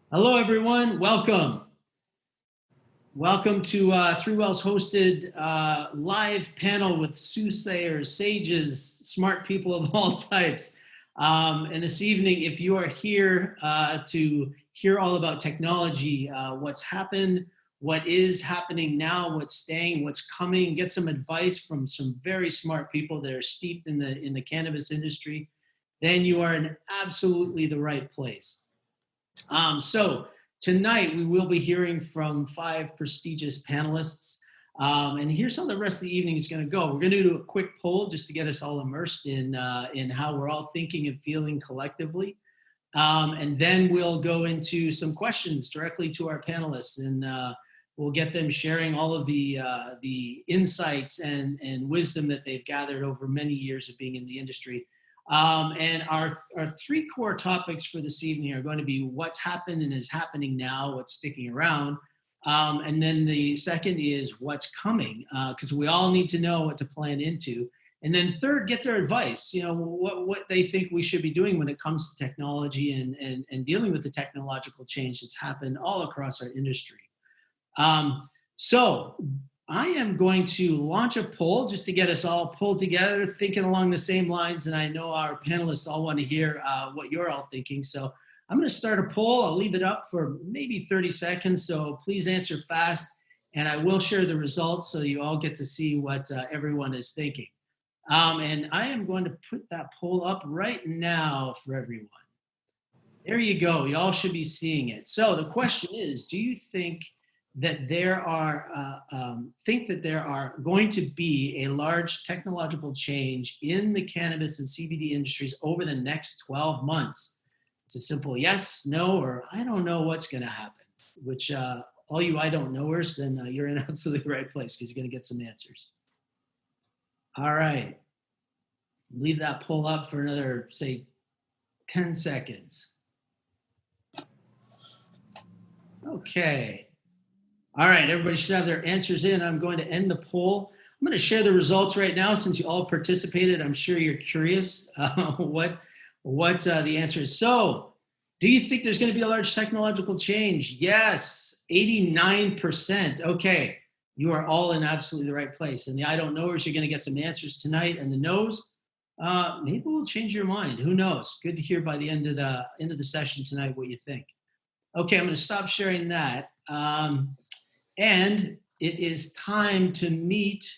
Hello, everyone. Welcome. Welcome to Three Wells hosted live panel with soothsayers, sages, smart people of all types. And this evening, if you are here to hear all about technology, what's happened, what is happening now, what's staying, what's coming, get some advice from some very smart people that are steeped in the cannabis industry, then you are in absolutely the right place. So tonight we will be hearing from five prestigious panelists. And here's how the rest of the evening is going to go. We're going to do a quick poll just to get us all immersed in how we're all thinking and feeling collectively. And then we'll go into some questions directly to our panelists, and we'll get them sharing all of the insights and wisdom that they've gathered over many years of being in the industry. And our three core topics for this evening are going to be what's happened and is happening now, what's sticking around. And then the second is what's coming, because we all need to know what to plan into. And then third, get their advice, what they think we should be doing when it comes to technology and dealing with the technological change that's happened all across our industry. So I am going to launch a poll just to get us all pulled together, thinking along the same lines. And I know our panelists all want to hear what you're all thinking. So I'm going to start a poll. I'll leave it up for maybe 30 seconds. So please answer fast. And I will share the results so you all get to see what everyone is thinking. And I am going to put that poll up right now for everyone. There you go. You all should be seeing it. So the question is, do you think that there are going to be a large technological change in the cannabis and CBD industries over the next 12 months? It's a simple yes, no, or I don't know what's going to happen, which all you I don't knowers, then you're in absolutely the right place because you're going to get some answers. All right. Leave that poll up for another, say, 10 seconds. Okay. All right, everybody should have their answers in. I'm going to end the poll. I'm going to share the results right now since you all participated. I'm sure you're curious what the answer is. So, do you think there's going to be a large technological change? Yes, 89%. Okay, you are all in absolutely the right place. And the I don't knowers, you're going to get some answers tonight. And the no's, maybe we'll change your mind. Who knows? Good to hear by the end of the session tonight what you think. Okay, I'm going to stop sharing that. And it is time to meet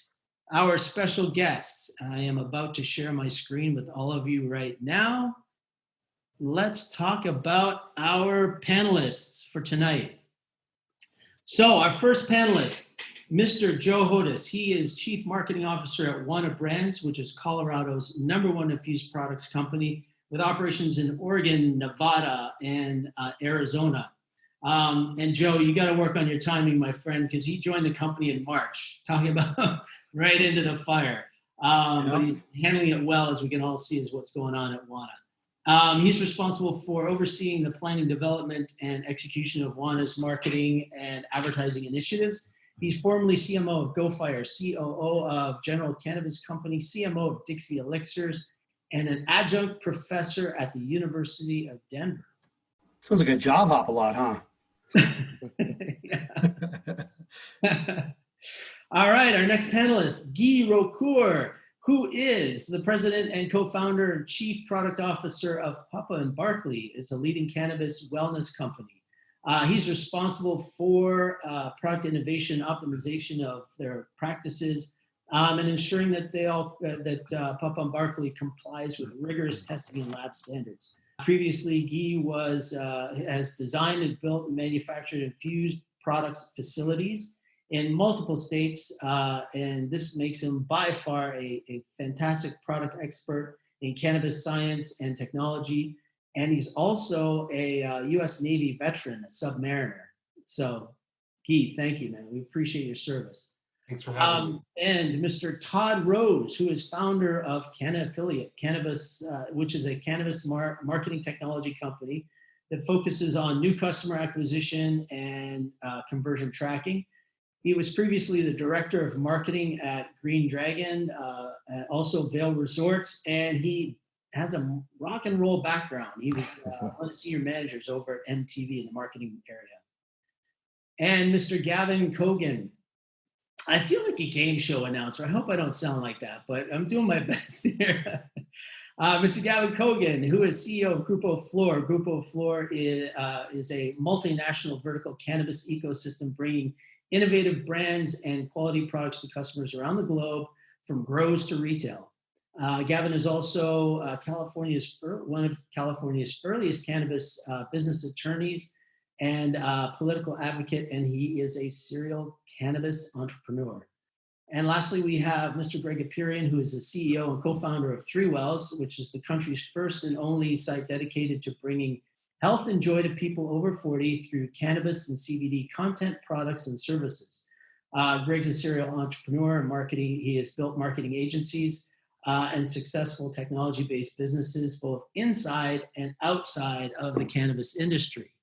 our special guests. I am about to share my screen with all of you right now. Let's talk about our panelists for tonight. So our first panelist, Mr. Joe Hodas. He is Chief Marketing Officer at Wana Brands, which is Colorado's #1 infused products company with operations in Oregon, Nevada, and Arizona. And Joe, you got to work on your timing, my friend, because he joined the company in March, talking about right into the fire. But he's handling it well, as we can all see, is what's going on at Wana. He's responsible for overseeing the planning, development, and execution of Wana's marketing and advertising initiatives. He's formerly CMO of GoFire, COO of General Cannabis Company, CMO of Dixie Elixirs, and an adjunct professor at the University of Denver. Sounds like a job hop a lot, huh? All right, our next panelist, Guy Rocourt, who is the president and co-founder and chief product officer of Papa and Barkely. It's a leading cannabis wellness company. He's responsible for product innovation, optimization of their practices, and ensuring that Papa and Barkely complies with rigorous testing and lab standards. Previously, Guy has designed and built and manufactured infused products facilities in multiple states, and this makes him by far a fantastic product expert in cannabis science and technology. And he's also a U.S. Navy veteran, a submariner. So, Guy, thank you, man. We appreciate your service. Thanks for having me. And Mr. Todd Rose, who is founder of Affiliate Cannabis, which is a cannabis marketing technology company that focuses on new customer acquisition and conversion tracking. He was previously the director of marketing at Green Dragon, also Vail Resorts, and he has a rock and roll background. He was one of the senior managers over at MTV in the marketing area. And Mr. Gavin Kogan. I feel like a game show announcer. I hope I don't sound like that, but I'm doing my best here. Mr. Gavin Kogan, who is CEO of Grupo Flor. Grupo Flor is a multinational vertical cannabis ecosystem bringing innovative brands and quality products to customers around the globe, from grows to retail. Gavin is also one of California's earliest cannabis business attorneys and political advocate, and he is a serial cannabis entrepreneur. And lastly, we have Mr. Gregg Apirian, who is the CEO and co-founder of 3 Wells, which is the country's first and only site dedicated to bringing health and joy to people over 40 through cannabis and CBD content, products, and services. Gregg's a serial entrepreneur in marketing. He has built marketing agencies and successful technology-based businesses, both inside and outside of the cannabis industry.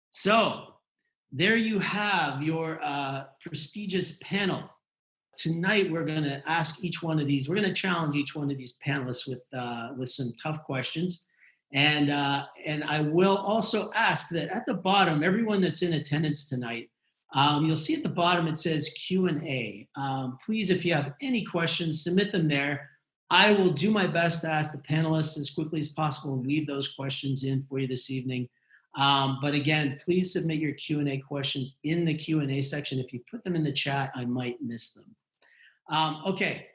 So there you have your prestigious panel. Tonight, we're going to ask each one of these. We're going to challenge each one of these panelists with some tough questions. And I will also ask that at the bottom, everyone that's in attendance tonight, you'll see at the bottom it says Q&A. Please, if you have any questions, submit them there. I will do my best to ask the panelists as quickly as possible and weave those questions in for you this evening. But again, please submit your Q&A questions in the Q&A section. If you put them in the chat, I might miss them. Okay,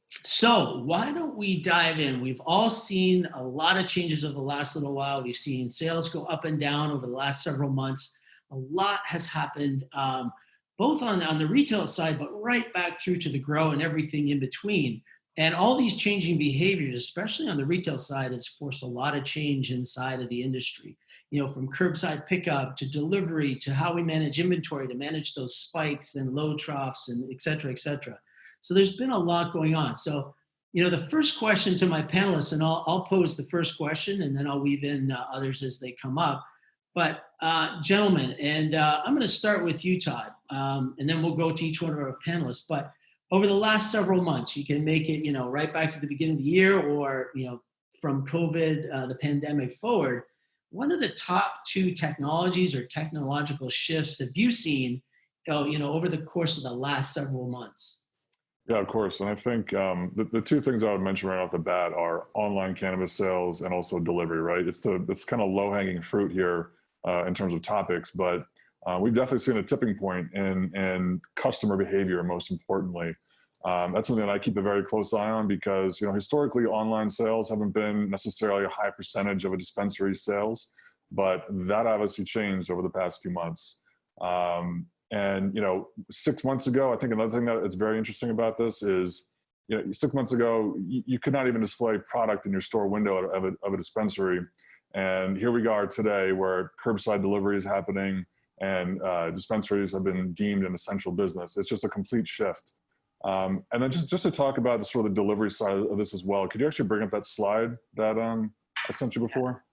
so why don't we dive in? We've all seen a lot of changes over the last little while. We've seen sales go up and down over the last several months. A lot has happened, both on the retail side, but right back through to the grow and everything in between. And all these changing behaviors, especially on the retail side, has forced a lot of change inside of the industry. You know, from curbside pickup to delivery to how we manage inventory, to manage those spikes and low troughs and et cetera, et cetera. So there's been a lot going on. So, you know, the first question to my panelists, and I'll pose the first question and then I'll weave in others as they come up. But gentlemen, and I'm going to start with you, Todd, and then we'll go to each one of our panelists. But over the last several months, you can make it, you know, right back to the beginning of the year or, you know, from COVID, the pandemic forward. One of the top 2 technologies or technological shifts have you seen, you know, over the course of the last several months? Yeah, of course. And I think the 2 things I would mention right off the bat are online cannabis sales and also delivery, right? It's kind of low-hanging fruit here in terms of topics, but we've definitely seen a tipping point in customer behavior, most importantly. That's something that I keep a very close eye on because, you know, historically online sales haven't been necessarily a high percentage of a dispensary's sales, but that obviously changed over the past few months. And, you know, 6 months ago, I think another thing that is very interesting about this is, you know, 6 months ago, you could not even display product in your store window of a dispensary. And here we are today where curbside delivery is happening and dispensaries have been deemed an essential business. It's just a complete shift. And then just to talk about the sort of the delivery side of this as well, could you actually bring up that slide that I sent you before?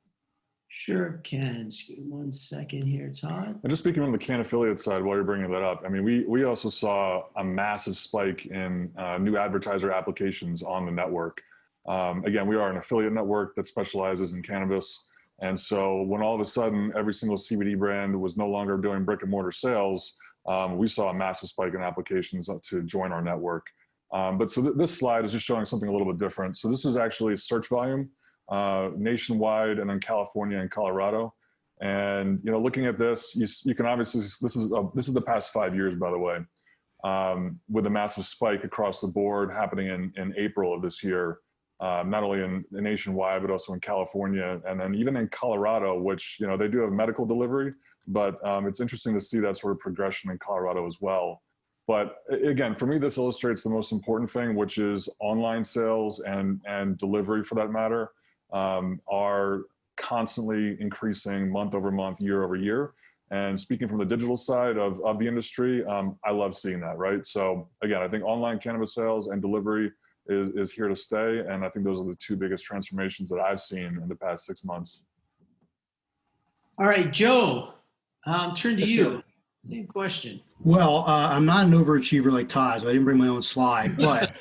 Sure can. Just give me 1 second here, Todd. And just speaking on the Can affiliate side while you're bringing that up, I mean, we also saw a massive spike in new advertiser applications on the network. Again, we are an affiliate network that specializes in cannabis. And so when all of a sudden every single CBD brand was no longer doing brick and mortar sales, we saw a massive spike in applications to join our network. But so this slide is just showing something a little bit different. So this is actually search volume nationwide and in California and Colorado. And, you know, looking at this, you can obviously, this is the past 5 years, by the way, with a massive spike across the board happening in April of this year, not only in nationwide, but also in California. And then even in Colorado, which, you know, they do have medical delivery, but it's interesting to see that sort of progression in Colorado as well. But again, for me, this illustrates the most important thing, which is online sales and delivery for that matter, are constantly increasing month over month, year over year. And speaking from the digital side of the industry, I love seeing that, right? So again, I think online cannabis sales and delivery is here to stay. And I think those are the 2 biggest transformations that I've seen in the past 6 months. All right, Joe, turn to you. Sure. Same question. Well, I'm not an overachiever like Todd, so I didn't bring my own slide. But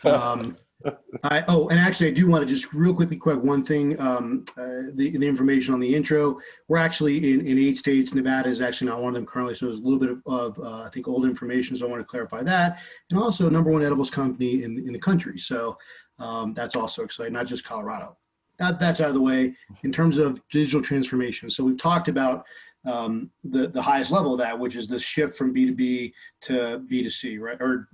And actually, I do want to just real quickly correct one thing. The information on the intro, we're actually in 8 states. Nevada is actually not one of them currently, so there's a little bit of I think, old information. So I want to clarify that. And also, #1 edibles company in the country. So that's also exciting, not just Colorado. That's out of the way. In terms of digital transformation, so we've talked about the highest level of that, which is the shift from B2B to B2C, right? Or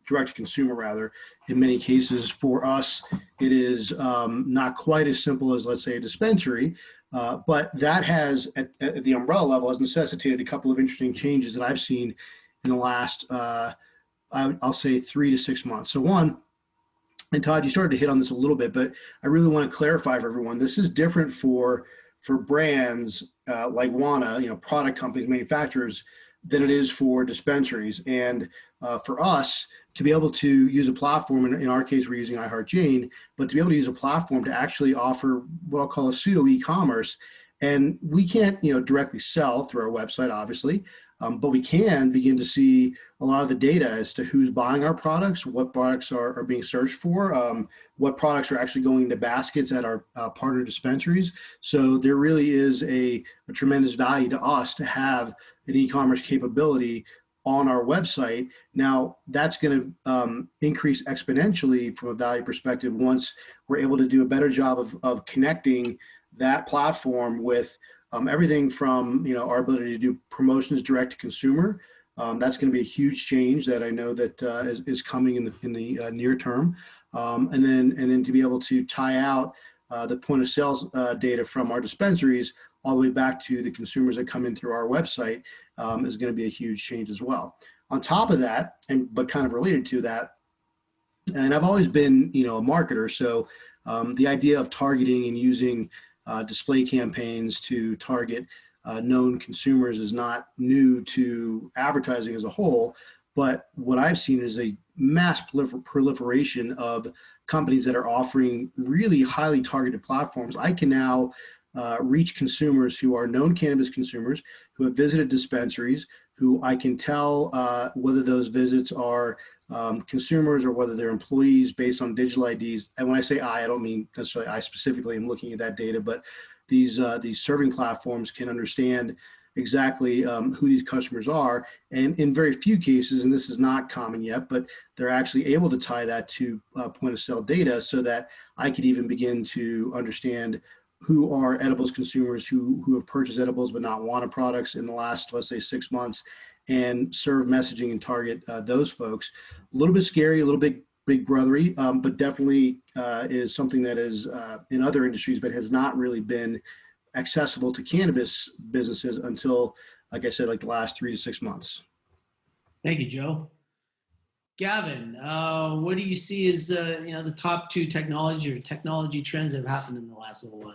direct to consumer, rather. In many cases, for us, it is not quite as simple as, let's say, a dispensary, but that has, at the umbrella level, has necessitated a couple of interesting changes that I've seen in the last, I'll say, 3 to 6 months. So one, and Todd, you started to hit on this a little bit, but I really want to clarify for everyone, this is different for brands like Wana, product companies, manufacturers, than it is for dispensaries. And for us to be able to use a platform, in our case, we're using iHeartJane, but to be able to use a platform to actually offer what I'll call a pseudo e-commerce. And we can't, directly sell through our website, obviously, but we can begin to see a lot of the data as to who's buying our products, what products are being searched for, what products are actually going into baskets at our partner dispensaries. So there really is a tremendous value to us to have an e-commerce capability on our website. Now, that's going to increase exponentially from a value perspective once we're able to do a better job of connecting that platform with everything from our ability to do promotions direct to consumer. That's going to be a huge change that I know that is coming in the near term, and then to be able to tie out the point of sales data from our dispensaries all the way back to the consumers that come in through our website is going to be a huge change as well. On top of that, but kind of related to that, and I've always been a marketer, so the idea of targeting and using display campaigns to target known consumers is not new to advertising as a whole. But what I've seen is a mass proliferation of companies that are offering really highly targeted platforms. I can now reach consumers who are known cannabis consumers who have visited dispensaries, who I can tell whether those visits are consumers or whether they're employees based on digital IDs. And when I say I don't mean necessarily I specifically am looking at that data, but these serving platforms can understand exactly who these customers are. And in very few cases, and this is not common yet, but they're actually able to tie that to point of sale data so that I could even begin to understand who are edibles consumers who have purchased edibles but not Wana products in the last, let's say, 6 months, and serve messaging and target those folks. A little bit scary, a little bit big brothery, but definitely is something that is in other industries, but has not really been accessible to cannabis businesses until, like I said, like the last 3 to 6 months. Thank you, Joe. Gavin, what do you see as the top 2 technology trends that have happened in the last little while?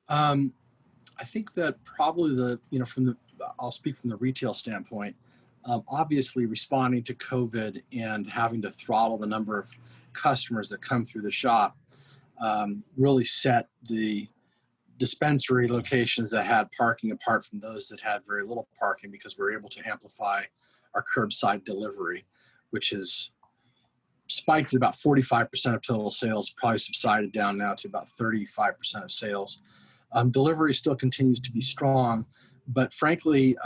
I think that probably I'll speak from the retail standpoint. Obviously, responding to COVID and having to throttle the number of customers that come through the shop really set the dispensary locations that had parking apart from those that had very little parking, because we're able to amplify our curbside delivery, which has spiked at about 45% of total sales, probably subsided down now to about 35% of sales. Delivery still continues to be strong, but frankly,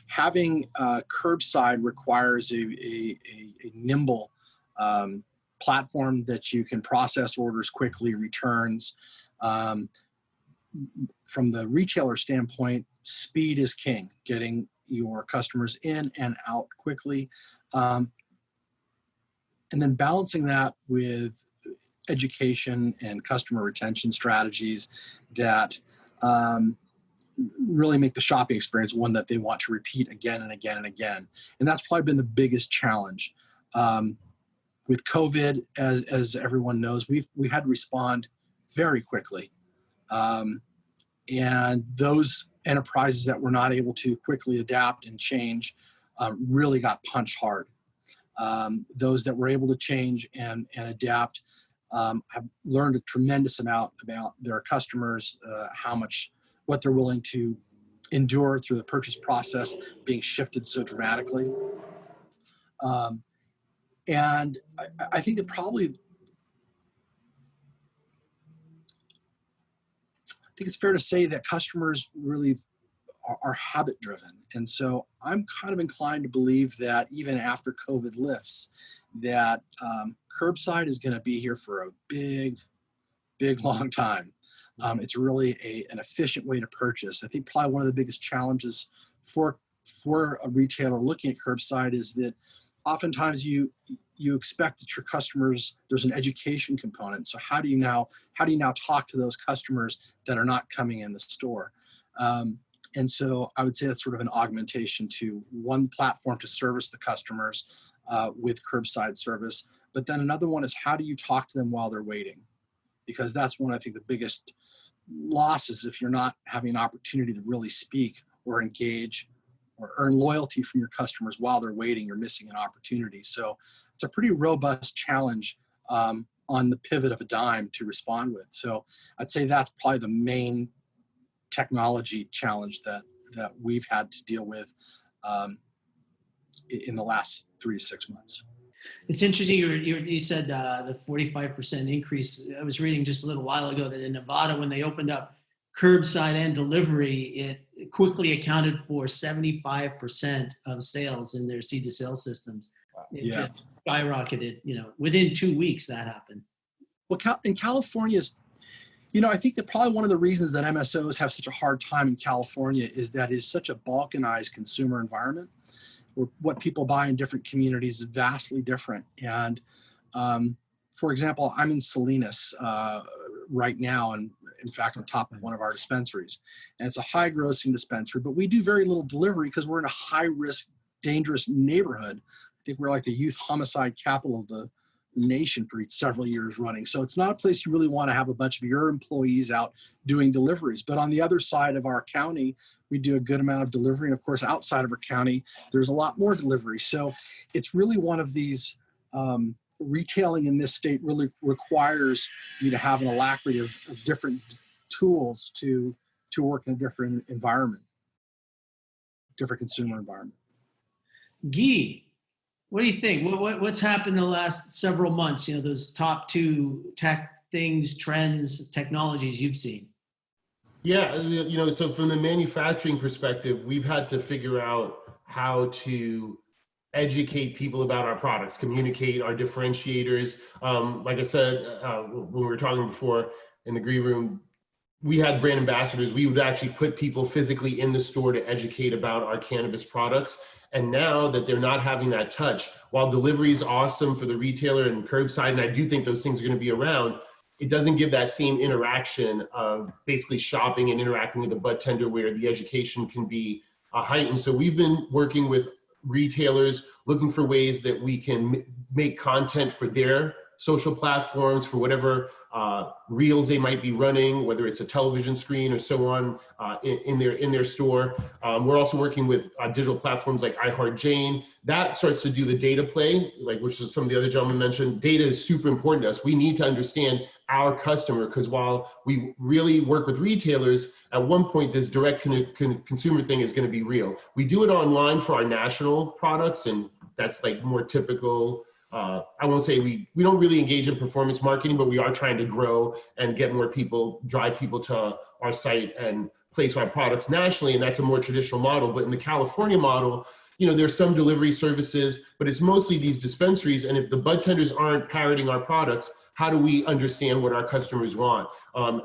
having curbside requires a nimble platform that you can process orders quickly, returns. From the retailer standpoint, speed is king, getting your customers in and out quickly. And then balancing that with education and customer retention strategies that really make the shopping experience one that they want to repeat again and again and again. And that's probably been the biggest challenge. With COVID, as everyone knows, we had to respond very quickly. And those enterprises that were not able to quickly adapt and change really got punched hard. Those that were able to change and adapt have learned a tremendous amount about their customers, what they're willing to endure through the purchase process being shifted so dramatically. And I think that probably think it's fair to say that customers really are habit driven. And so I'm kind of inclined to believe that even after COVID lifts, that curbside is going to be here for a big, long time. It's really an efficient way to purchase. I think probably one of the biggest challenges for a retailer looking at curbside is that oftentimes you expect that your customers, there's an education component. So how do you now talk to those customers that are not coming in the store? And so I would say that's sort of an augmentation to one platform to service the customers with curbside service. But then another one is, how do you talk to them while they're waiting? Because that's one, I think, the biggest losses if you're not having an opportunity to really speak or engage or earn loyalty from your customers while they're waiting. You're missing an opportunity. So it's a pretty robust challenge on the pivot of a dime to respond with. So I'd say that's probably the main technology challenge that we've had to deal with in the last 3 to 6 months. It's interesting. You said the 45% increase. I was reading just a little while ago that in Nevada, when they opened up curbside and delivery, it quickly accounted for 75% of sales in their seed to sale systems. It skyrocketed. Within 2 weeks that happened. Well, in California's, I think that probably one of the reasons that MSOs have such a hard time in California is that it's such a balkanized consumer environment, where what people buy in different communities is vastly different. And for example, I'm in Salinas right now, and in fact, on top of one of our dispensaries. And it's a high grossing dispensary, but we do very little delivery because we're in a high risk, dangerous neighborhood. I think we're like the youth homicide capital of the nation for several years running. So it's not a place you really want to have a bunch of your employees out doing deliveries. But on the other side of our county, we do a good amount of delivery. And of course, outside of our county, there's a lot more delivery. So it's really one of these, retailing in this state really requires you to have an alacrity of different tools to work in a different environment, different consumer environment. Guy, what do you think? What's happened in the last several months? Those top 2 tech things, trends, technologies you've seen. Yeah, so from the manufacturing perspective, we've had to figure out how to educate people about our products, communicate our differentiators. Like I said, when we were talking before in the green room, we had brand ambassadors. We would actually put people physically in the store to educate about our cannabis products. And now that they're not having that touch, while delivery is awesome for the retailer and curbside, and I do think those things are going to be around, it doesn't give that same interaction of basically shopping and interacting with the bud tender where the education can be heightened. So we've been working with retailers, looking for ways that we can make content for their social platforms, for whatever reels they might be running, whether it's a television screen or so on in their store. We're also working with digital platforms like iHeartJane. That starts to do the data play, like which is some of the other gentlemen mentioned. Data is super important to us. We need to understand our customer, because while we really work with retailers, at one point this direct consumer thing is going to be real. We do it online for our national products, and that's like more typical. I won't say we don't really engage in performance marketing, but we are trying to grow and get more people, drive people to our site and place our products nationally. And that's a more traditional model. But in the California model, there's some delivery services, but it's mostly these dispensaries. And if the bud tenders aren't parroting our products, how do we understand what our customers want?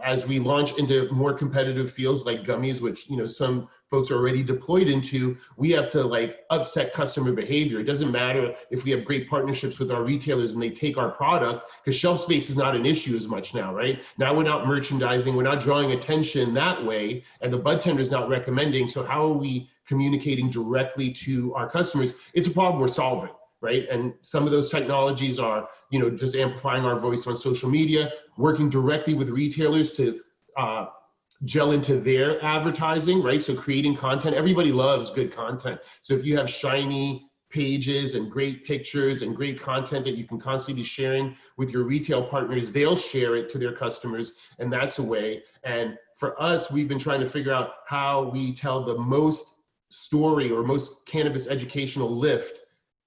As we launch into more competitive fields like gummies, which some folks are already deployed into, we have to upset customer behavior. It doesn't matter if we have great partnerships with our retailers and they take our product, because shelf space is not an issue as much now, right? Now we're not merchandising, we're not drawing attention that way, and the bud tender is not recommending. So how are we communicating directly to our customers? It's a problem we're solving. Right? And some of those technologies are, just amplifying our voice on social media, working directly with retailers to gel into their advertising, right? So creating content. Everybody loves good content. So if you have shiny pages and great pictures and great content that you can constantly be sharing with your retail partners, they'll share it to their customers, and that's a way. And for us, we've been trying to figure out how we tell the most story or most cannabis educational lift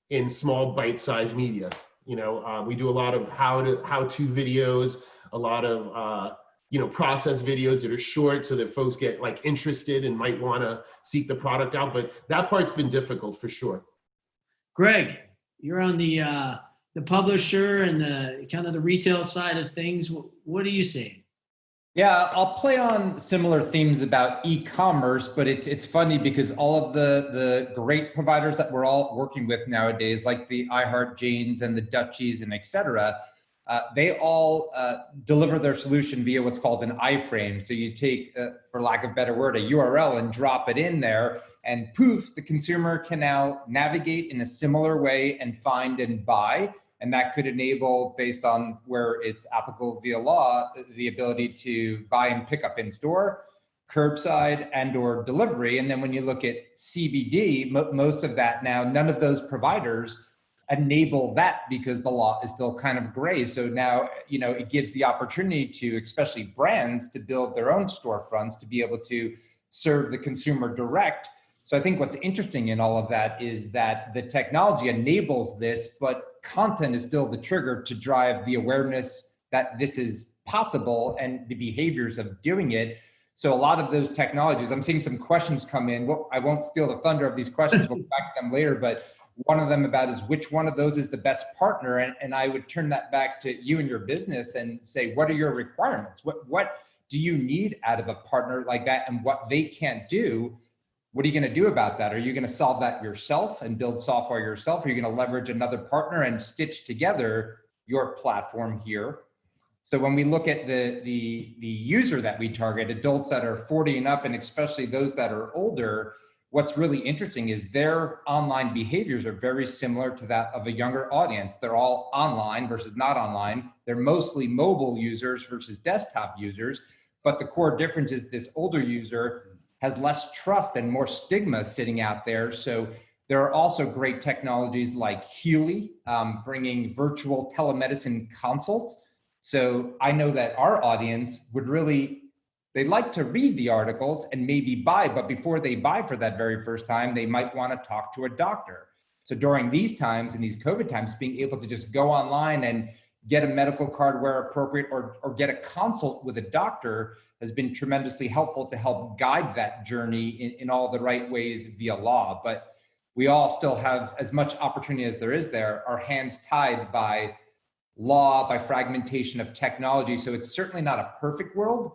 in small bite-sized media. We do a lot of how-to videos, a lot of process videos that are short so that folks get like interested and might want to seek the product out. But that part's been difficult for sure. Gregg, you're on the publisher and the kind of the retail side of things. What are you seeing? Yeah, I'll play on similar themes about e-commerce, but it's funny because all of the great providers that we're all working with nowadays, like the iHeart Janes and the Dutchies and et cetera, they all deliver their solution via what's called an iframe. So you take, for lack of a better word, a URL and drop it in there, and poof, the consumer can now navigate in a similar way and find and buy. And that could enable, based on where it's applicable via law, the ability to buy and pick up in store, curbside, and or delivery. And then when you look at CBD, most of that now, none of those providers enable that because the law is still kind of gray. So now, it gives the opportunity to, especially brands, to build their own storefronts to be able to serve the consumer direct. So I think what's interesting in all of that is that the technology enables this, but content is still the trigger to drive the awareness that this is possible and the behaviors of doing it. So a lot of those technologies, I'm seeing some questions come in. Well, I won't steal the thunder of these questions. We'll get back to them later, but one of them about is which one of those is the best partner? And I would turn that back to you and your business and say, what are your requirements? What do you need out of a partner like that, and what they can't do? What are you going to do about that? Are you going to solve that yourself and build software yourself? Or are you going to leverage another partner and stitch together your platform here? So when we look at the user that we target, adults that are 40 and up, and especially those that are older, what's really interesting is their online behaviors are very similar to that of a younger audience. They're all online versus not online. They're mostly mobile users versus desktop users. But the core difference is this older user has less trust and more stigma sitting out there. So there are also great technologies like Healy, bringing virtual telemedicine consults. So I know that our audience would really, they like to read the articles and maybe buy, but before they buy for that very first time, they might want to talk to a doctor. So during these times, in these COVID times, being able to just go online and get a medical card where appropriate, or get a consult with a doctor has been tremendously helpful to help guide that journey in all the right ways via law. But we all still have as much opportunity as there is there, our hands tied by law, by fragmentation of technology. So it's certainly not a perfect world,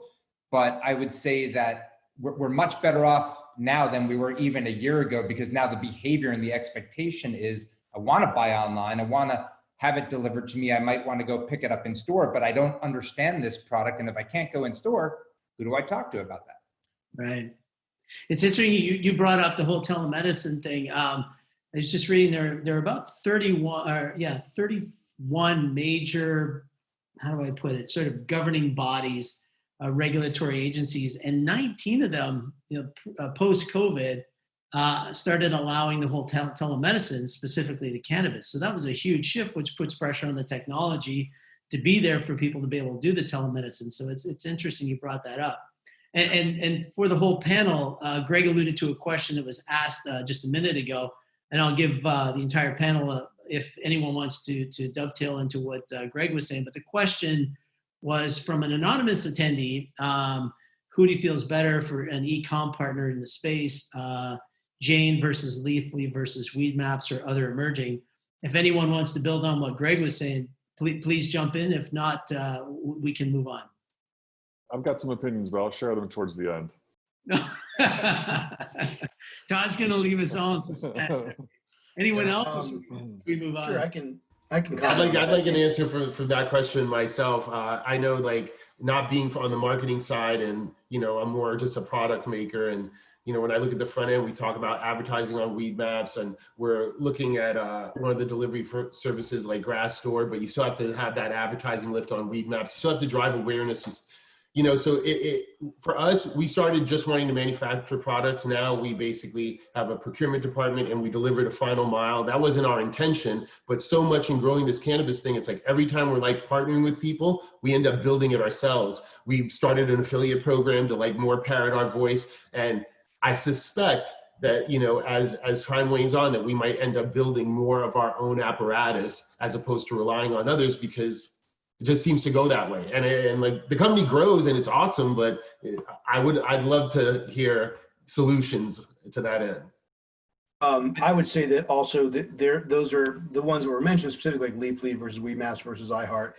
but I would say that we're much better off now than we were even a year ago, because now the behavior and the expectation is, I want to buy online, I want to have it delivered to me, I might want to go pick it up in store, but I don't understand this product. And if I can't go in store, who do I talk to about that? Right. It's interesting you brought up the whole telemedicine thing. I was just reading there are about 31 major, how do I put it, sort of governing bodies, regulatory agencies, and 19 of them, post-COVID, started allowing the whole telemedicine, specifically to cannabis. So that was a huge shift, which puts pressure on the technology to be there for people to be able to do the telemedicine. So it's interesting you brought that up. And for the whole panel, Gregg alluded to a question that was asked just a minute ago, and I'll give the entire panel, if anyone wants to dovetail into what Gregg was saying. But the question was from an anonymous attendee, who do you feel is better for an e-com partner in the space, Jane versus Leafly versus Weedmaps or other emerging? If anyone wants to build on what Gregg was saying, please jump in. If not, we can move on. I've got some opinions, but I'll share them towards the end. Todd's going to leave us all in suspense. Anyone else? We move on. Sure, I can. I'd like an answer for that question myself. I know, like, not being on the marketing side, and I'm more just a product maker. And when I look at the front end, we talk about advertising on Weedmaps, and we're looking at one of the delivery services like Grassdoor, but you still have to have that advertising lift on Weedmaps. You still have to drive awareness. So for us, we started just wanting to manufacture products. Now we basically have a procurement department and we deliver the final mile. That wasn't our intention, but so much in growing this cannabis thing, it's like every time we're like partnering with people, we end up building it ourselves. We started an affiliate program to like more parrot our voice. And I suspect that, as time wanes on, that we might end up building more of our own apparatus as opposed to relying on others, because It just seems to go that way. And like the company grows and it's awesome, but I'd love to hear solutions to that end. I would say that also that those are the ones that were mentioned specifically, like Leafly versus Weedmaps versus iHeart,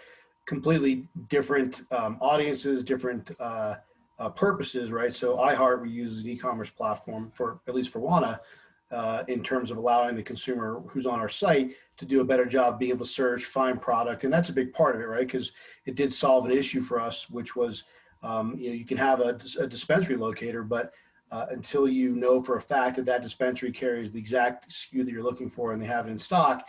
completely different audiences, different purposes, right? So iHeart we use as an e-commerce platform for, at least for Wana, in terms of allowing the consumer who's on our site to do a better job being able to search, find product, and that's a big part of it, right? Because it did solve an issue for us, which was you can have a dispensary locator, but until you know for a fact that that dispensary carries the exact SKU that you're looking for and they have it in stock,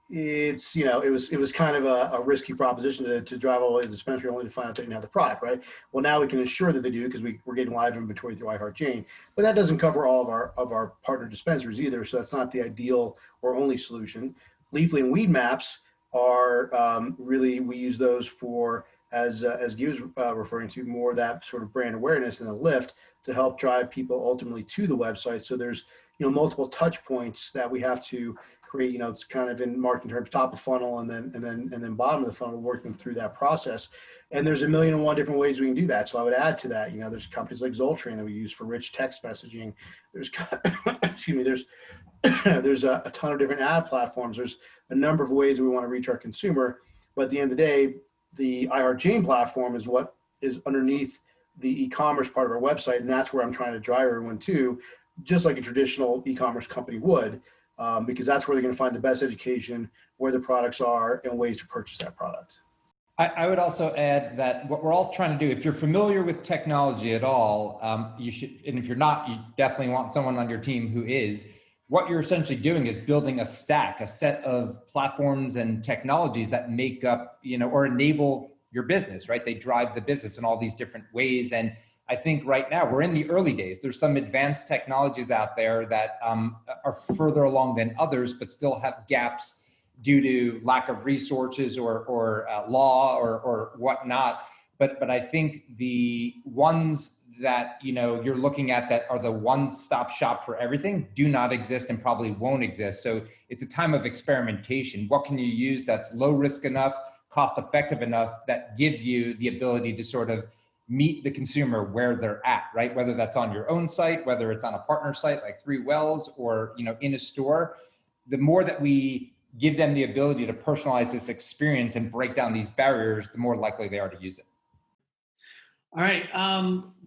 it's, it was kind of a risky proposition to drive all the way to the dispensary only to find out they didn't have the product, right? Well, now we can ensure that they do because we're getting live inventory through iHeart Jane, but that doesn't cover all of our partner dispensaries either, so that's not the ideal or only solution. Leafly and Weedmaps are really, we use those for, as Guy was referring to, more that sort of brand awareness and a lift to help drive people ultimately to the website. So there's multiple touch points that we have to create. It's kind of in marketing terms, top of funnel and then bottom of the funnel, work them through that process. And there's 1,000,001 different ways we can do that. So I would add to that, there's companies like Zoltran that we use for rich text messaging. There's excuse me, there's a ton of different ad platforms. There's a number of ways we want to reach our consumer, but at the end of the day, the iHeart Jane platform is what is underneath the e-commerce part of our website, and that's where I'm trying to drive everyone to, just like a traditional e-commerce company would, because that's where they're going to find the best education, where the products are, and ways to purchase that product. I would also add that what we're all trying to do, if you're familiar with technology at all, you should, and if you're not, you definitely want someone on your team who is. What you're essentially doing is building a stack, a set of platforms and technologies that make up, or enable your business, right? They drive the business in all these different ways. And I think right now we're in the early days. There's some advanced technologies out there that are further along than others, but still have gaps due to lack of resources or law or whatnot. But I think the ones that you're looking at that are the one-stop shop for everything do not exist and probably won't exist. So it's a time of experimentation. What can you use that's low risk enough, cost effective enough, that gives you the ability to sort of meet the consumer where they're at, right? Whether that's on your own site, whether it's on a partner site like 3 Wells or in a store. The more that we give them the ability to personalize this experience and break down these barriers, the more likely they are to use it. All right,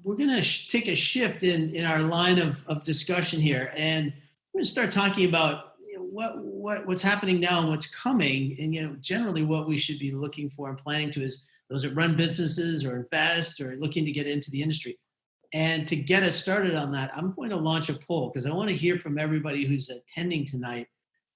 we're going to take a shift in our line of discussion here, and we're going to start talking about what's happening now and what's coming, and generally what we should be looking for and planning to is those that run businesses or invest or looking to get into the industry. And to get us started on that, I'm going to launch a poll because I want to hear from everybody who's attending tonight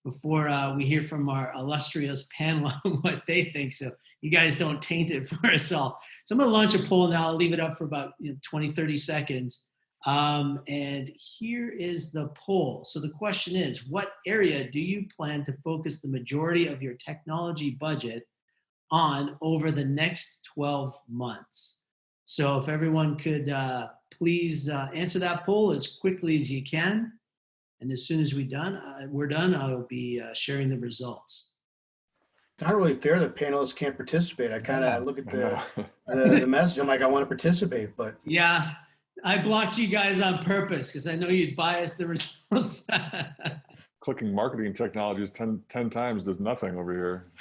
before we hear from our illustrious panel on what they think, so you guys don't taint it for us all. So I'm going to launch a poll now. I'll leave it up for about 20, 30 seconds. And here is the poll. So the question is, what area do you plan to focus the majority of your technology budget on over the next 12 months? So if everyone could please answer that poll as quickly as you can. And as soon as we're done, I'll be sharing the results. It's not really fair that panelists can't participate. I kind of look at the message. I'm like, I want to participate, but yeah, I blocked you guys on purpose because I know you'd bias the results. Clicking marketing technologies 10 times does nothing over here.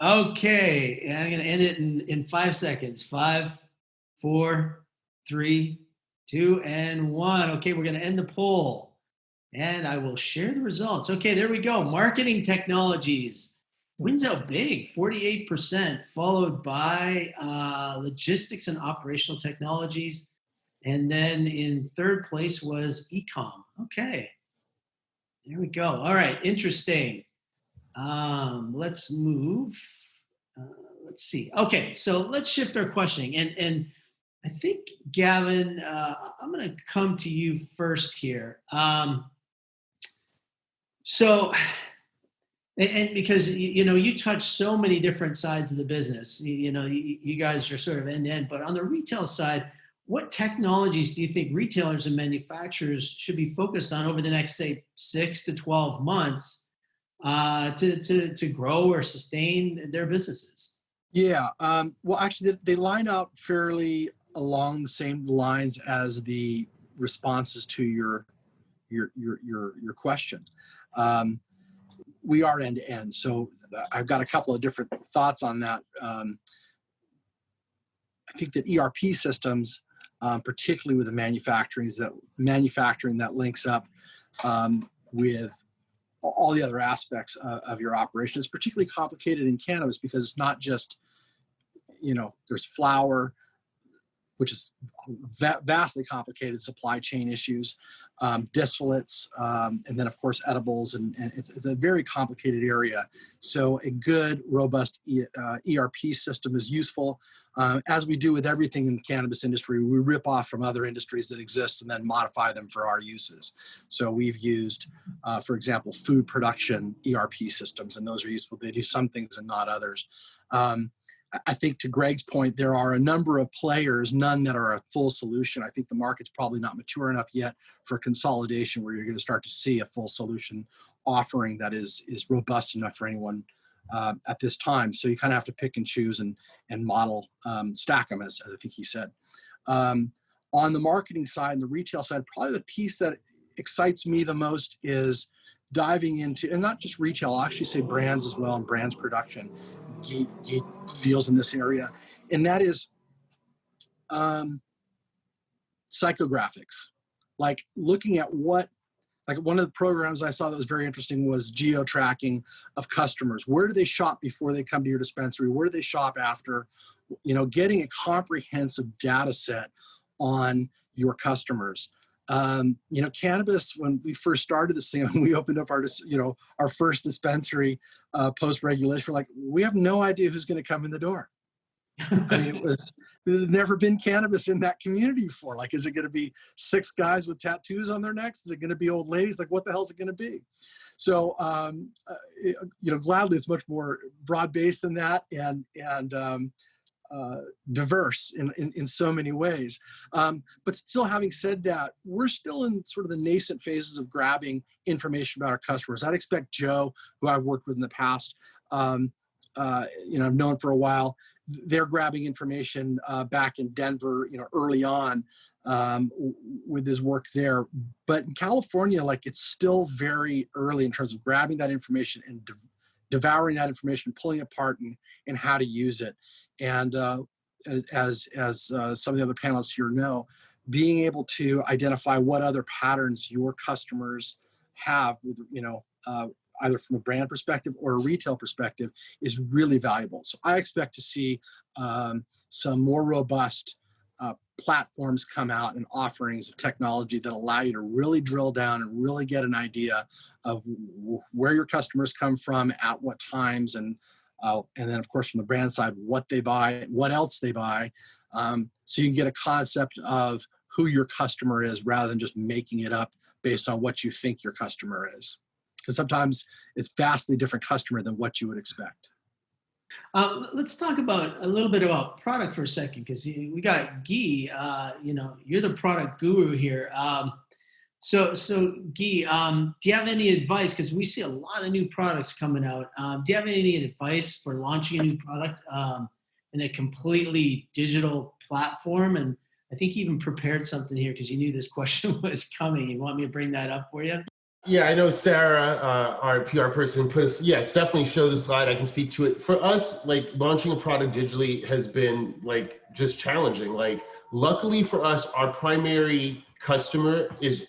Okay, and I'm going to end it in 5 seconds. 5, 4, 3, 2, and 1. Okay, we're going to end the poll. And I will share the results. Okay, there we go. Marketing technologies wins out big, 48%, followed by logistics and operational technologies. And then in third place was e-com. Okay, there we go. All right, interesting. Let's move. Let's see. Okay, so let's shift our questioning. And I think, Gavin, I'm going to come to you first here. So, and because, you touch so many different sides of the business, you guys are sort of end to end, but on the retail side, what technologies do you think retailers and manufacturers should be focused on over the next, say, 6 to 12 months to grow or sustain their businesses? Yeah. Well, actually, they line out fairly along the same lines as the responses to your question. We are end to end, so I've got a couple of different thoughts on that. I think that ERP systems, particularly with the manufacturing that links up with all the other aspects of your operation, is particularly complicated in cannabis because it's not just, there's flower, which is vastly complicated supply chain issues, distillates, and then of course edibles, and it's a very complicated area. So a good, robust ERP system is useful. As we do with everything in the cannabis industry, we rip off from other industries that exist and then modify them for our uses. So we've used, for example, food production ERP systems, and those are useful. They do some things and not others. I think to Gregg's point, there are a number of players, none that are a full solution. I think the market's probably not mature enough yet for consolidation where you're going to start to see a full solution offering that is robust enough for anyone at this time. So you kind of have to pick and choose and model, stack them, as I think he said. On the marketing side and the retail side, probably the piece that excites me the most is diving into, and not just retail, I'll actually say brands as well, and brands production deals in this area. And that is psychographics, like looking at like one of the programs I saw that was very interesting was geo-tracking of customers. Where do they shop before they come to your dispensary? Where do they shop after? Getting a comprehensive data set on your customers. Cannabis, when we first started this thing, when we opened up our first dispensary post-regulation, we're like, we have no idea who's going to come in the door. I mean, there's never been cannabis in that community before. Like, is it going to be 6 guys with tattoos on their necks? Is it going to be old ladies? Like, what the hell is it going to be? So, gladly, it's much more broad-based than that, and diverse in so many ways. But still, having said that, we're still in sort of the nascent phases of grabbing information about our customers. I'd expect Joe, who I've worked with in the past, I've known for a while, they're grabbing information back in Denver, early on with his work there. But in California, it's still very early in terms of grabbing that information and devouring that information, pulling it apart and how to use it. And as some of the other panelists here know, being able to identify what other patterns your customers have, with, either from a brand perspective or a retail perspective, is really valuable. So I expect to see some more robust platforms come out and offerings of technology that allow you to really drill down and really get an idea of where your customers come from, at what times, and then, of course, from the brand side, what they buy, what else they buy, so you can get a concept of who your customer is rather than just making it up based on what you think your customer is. Because sometimes it's vastly different customer than what you would expect. Let's talk about a little bit about product for a second, because we got Guy. You're the product guru here. So Guy, do you have any advice? Because we see a lot of new products coming out. Do you have any advice for launching a new product in a completely digital platform? And I think you even prepared something here because you knew this question was coming. You want me to bring that up for you? Yeah, I know Sarah, our PR person, yes, definitely show the slide. I can speak to it. For us, launching a product digitally has been just challenging. Luckily for us, our primary customer is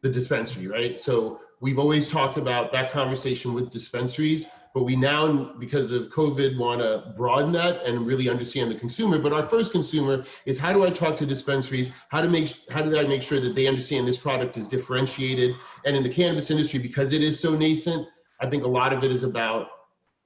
the dispensary, right? So we've always talked about that conversation with dispensaries, but we now, because of COVID, want to broaden that and really understand the consumer. But our first consumer is, how do I talk to dispensaries? How do I make sure that they understand this product is differentiated? And in the cannabis industry, because it is so nascent, I think a lot of it is about,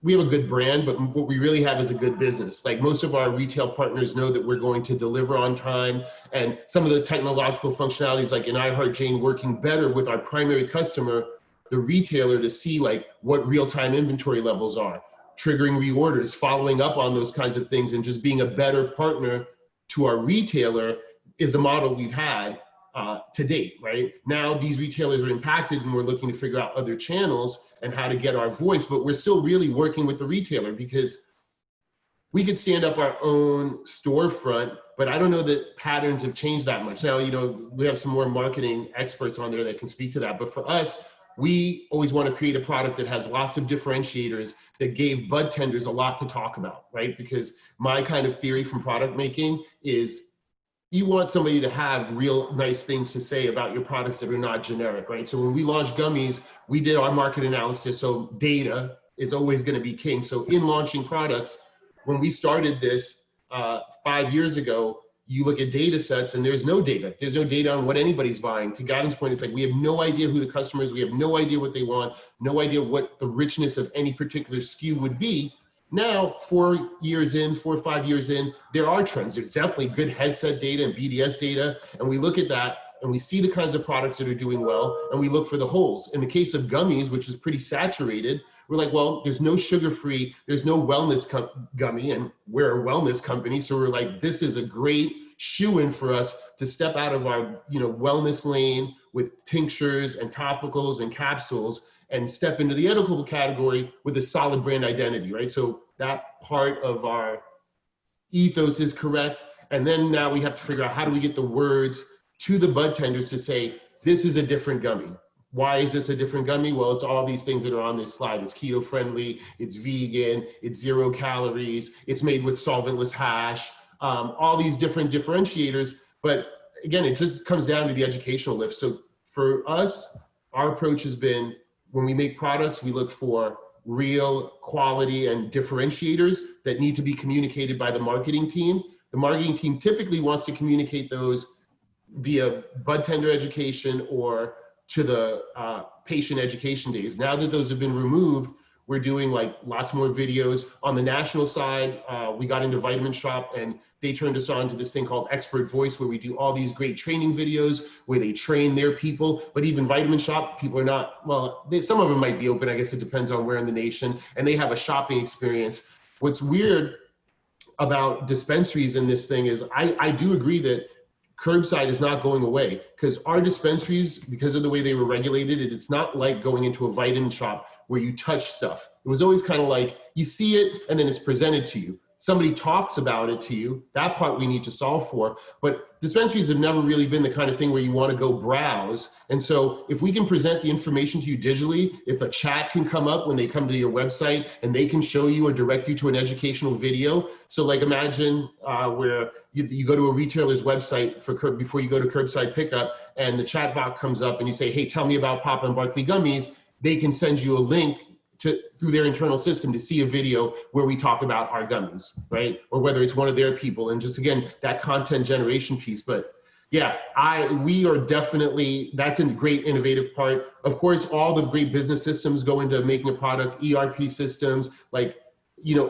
we have a good brand, but what we really have is a good business. Most of our retail partners know that we're going to deliver on time, and some of the technological functionalities, like in iHeart Jane, working better with our primary customer, the retailer, to see what real-time inventory levels are, triggering reorders, following up on those kinds of things, and just being a better partner to our retailer is the model we've had. to date, right? Now these retailers are impacted and we're looking to figure out other channels and how to get our voice, but we're still really working with the retailer because we could stand up our own storefront, but I don't know that patterns have changed that much. Now, we have some more marketing experts on there that can speak to that, but for us, we always want to create a product that has lots of differentiators that gave bud tenders a lot to talk about, right? Because my kind of theory from product making is you want somebody to have real nice things to say about your products that are not generic, right? So when we launched gummies, we did our market analysis. So data is always going to be king. So in launching products, when we started this 5 years ago, you look at data sets and there's no data. There's no data on what anybody's buying. To Gavin's point, it's like we have no idea who the customer is. We have no idea what they want, no idea what the richness of any particular SKU would be. Now, 4 years in, 4 or 5 years in, there are trends. There's definitely good headset data and BDS data. And we look at that and we see the kinds of products that are doing well and we look for the holes. In the case of gummies, which is pretty saturated, we're like, well, there's no sugar-free, there's no wellness gummy, and we're a wellness company. So we're like, this is a great shoe-in for us to step out of our wellness lane with tinctures and topicals and capsules and step into the edible category with a solid brand identity, right? So that part of our ethos is correct. And then now we have to figure out how do we get the words to the bud tenders to say, this is a different gummy. Why is this a different gummy? Well, it's all these things that are on this slide. It's keto friendly, it's vegan, it's 0 calories, it's made with solventless hash, all these different differentiators. But again, it just comes down to the educational lift. So for us, our approach has been when we make products, we look for real quality and differentiators that need to be communicated by the marketing team. The marketing team typically wants to communicate those via bud tender education or to the patient education days. Now that those have been removed, we're doing like lots more videos. On the national side, we got into Vitamin Shop and they turned us on to this thing called Expert Voice, where we do all these great training videos where they train their people. But even Vitamin Shop, people are not, well, some of them might be open. I guess it depends on where in the nation, and they have a shopping experience. What's weird about dispensaries in this thing is I do agree that curbside is not going away, because our dispensaries, because of the way they were regulated, it's not like going into a vitamin shop where you touch stuff. It was always kind of like you see it and then it's presented to you. Somebody talks about it to you. That part we need to solve for. But dispensaries have never really been the kind of thing where you want to go browse. And so if we can present the information to you digitally, if a chat can come up when they come to your website and they can show you or direct you to an educational video. So like imagine where you go to a retailer's website before you go to curbside pickup, and the chat box comes up and you say, hey, tell me about Papa and Barkely gummies. They can send you a link through their internal system to see a video where we talk about our gummies, right? Or whether it's one of their people, and just again, that content generation piece. But yeah, we are definitely, that's a great innovative part. Of course, all the great business systems go into making a product, ERP systems, like,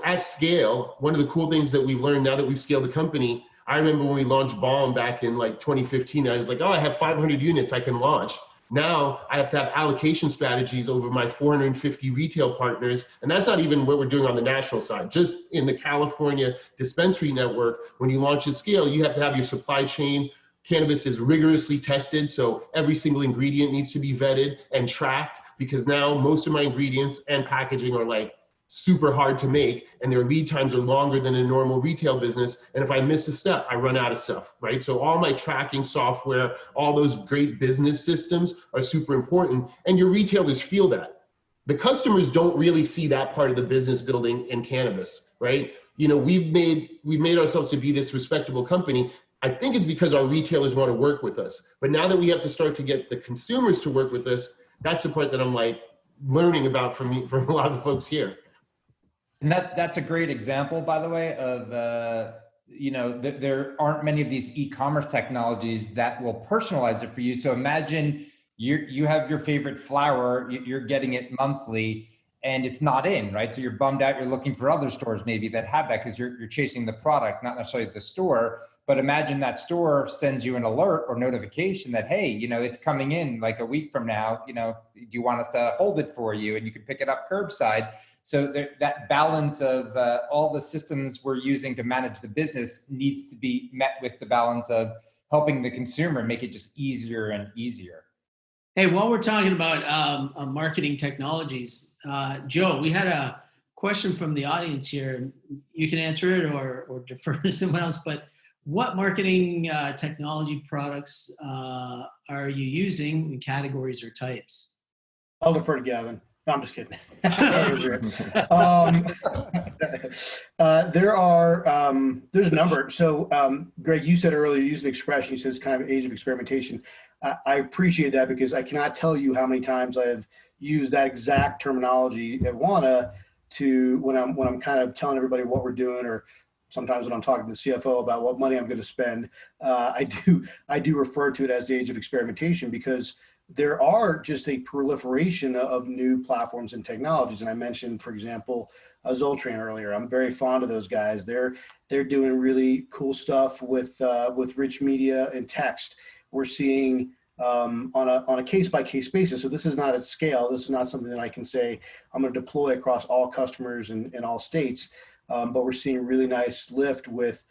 at scale. One of the cool things that we've learned now that we've scaled the company, I remember when we launched Balm back in like 2015, I was like, oh, I have 500 units I can launch. Now I have to have allocation strategies over my 450 retail partners. And that's not even what we're doing on the national side. Just in the California dispensary network, when you launch at scale, you have to have your supply chain. Cannabis is rigorously tested. So every single ingredient needs to be vetted and tracked, because now most of my ingredients and packaging are like super hard to make, and their lead times are longer than a normal retail business. And if I miss a step, I run out of stuff, right? So all my tracking software, all those great business systems are super important, and your retailers feel that. The customers don't really see that part of the business building in cannabis, right? We've made ourselves to be this respectable company. I think it's because our retailers want to work with us. But now that we have to start to get the consumers to work with us, that's the part that I'm like learning about from a lot of the folks here. And that's a great example, by the way, of, there aren't many of these e-commerce technologies that will personalize it for you. So imagine you have your favorite flower, you're getting it monthly, and it's not in, right? So you're bummed out, you're looking for other stores maybe that have that, because you're chasing the product, not necessarily the store. But imagine that store sends you an alert or notification that, hey, it's coming in like a week from now, do you want us to hold it for you? And you can pick it up curbside. So that balance of all the systems we're using to manage the business needs to be met with the balance of, helping the consumer make it just easier and easier. Hey, while we're talking about marketing technologies, Joe, we had a question from the audience here. You can answer it or defer to someone else, but what marketing technology products are you using in categories or types? I'll defer to Gavin. No, I'm just kidding. There's a number. So, Gregg, you said earlier, you used an expression, you said it's kind of age of experimentation. I appreciate that because I cannot tell you how many times I have used that exact terminology at Wana to when I'm kind of telling everybody what we're doing, or sometimes when I'm talking to the CFO about what money I'm going to spend. I do refer to it as the age of experimentation because there are just a proliferation of new platforms and technologies. And I mentioned, for example, Zoltran earlier. I'm very fond of those guys. They're doing really cool stuff with rich media and text. We're seeing on a case-by-case basis. So this is not at scale. This is not something that I can say I'm going to deploy across all customers in all states. But we're seeing really nice lift with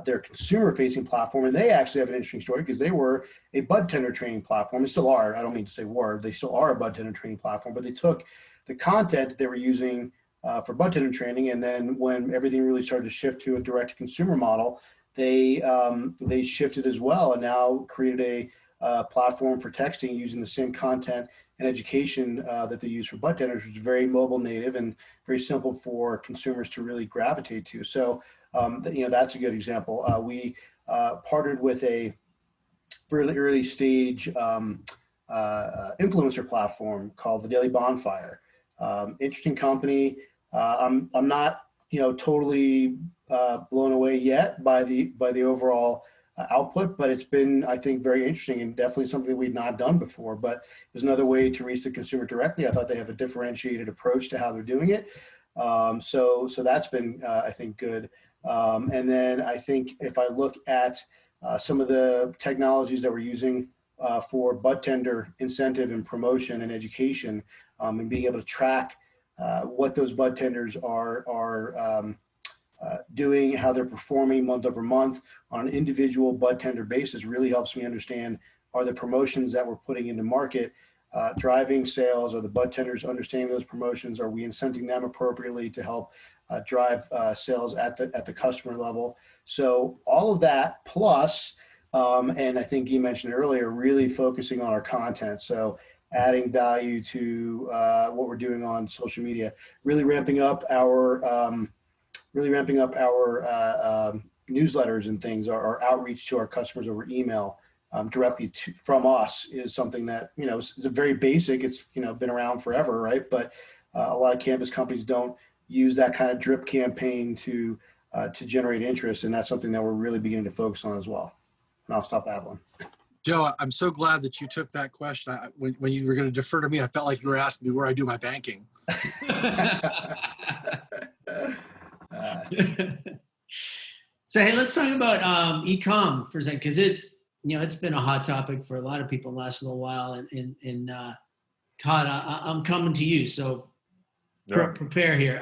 their consumer-facing platform. And they actually have an interesting story because they were a bud tender training platform. They still are. I don't mean to say were. They still are a bud tender training platform. But they took the content that they were using for bud tender training, and then when everything really started to shift to a direct-to-consumer model, they shifted as well and now created a platform for texting using the same content and education that they use for bud tenders, which is very mobile native and very simple for consumers to really gravitate to. So, that's a good example. We partnered with a really early stage influencer platform called the Daily Bonfire. Interesting company. I'm not, totally blown away yet by the overall output, but it's been, I think, very interesting and definitely something that we've not done before. But there's another way to reach the consumer directly. I thought they have a differentiated approach to how they're doing it. So that's been, I think, good. And then I think if I look at some of the technologies that we're using for bud tender incentive and promotion and education, and being able to track what those bud tenders are doing, how they're performing month over month on an individual bud tender basis really helps me understand, are the promotions that we're putting into market driving sales? Are the bud tenders understanding those promotions? Are we incenting them appropriately to help drive sales at the customer level? So all of that plus, and I think you mentioned earlier, really focusing on our content. So adding value to what we're doing on social media, really ramping up our newsletters and things. Our outreach to our customers over email directly from us is something that is a very basic. It's been around forever, right? But a lot of cannabis companies don't use that kind of drip campaign to generate interest, and that's something that we're really beginning to focus on as well. And I'll stop babbling. Joe, I'm so glad that you took that question. When you were going to defer to me, I felt like you were asking me where I do my banking. So hey, let's talk about e-com for a second, because it's been a hot topic for a lot of people in the last little while. And Todd, I'm coming to you, so prepare here.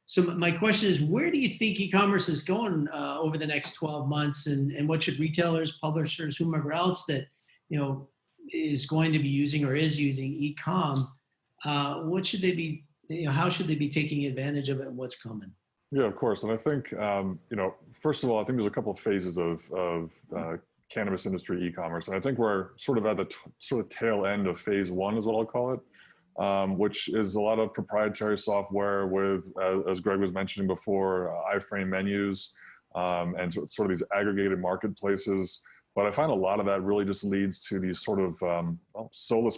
So my question is, where do you think e-commerce is going over the next 12 months, and what should retailers, publishers, whomever else that is going to be using or is using e-com, what should they be? How should they be taking advantage of it, and what's coming? Yeah, of course. And I think, first of all, I think there's a couple of phases of cannabis industry e-commerce. And I think we're sort of at the sort of tail end of phase one is what I'll call it, which is a lot of proprietary software with, as Gregg was mentioning before, iframe menus and sort of these aggregated marketplaces. But I find a lot of that really just leads to these sort of soulless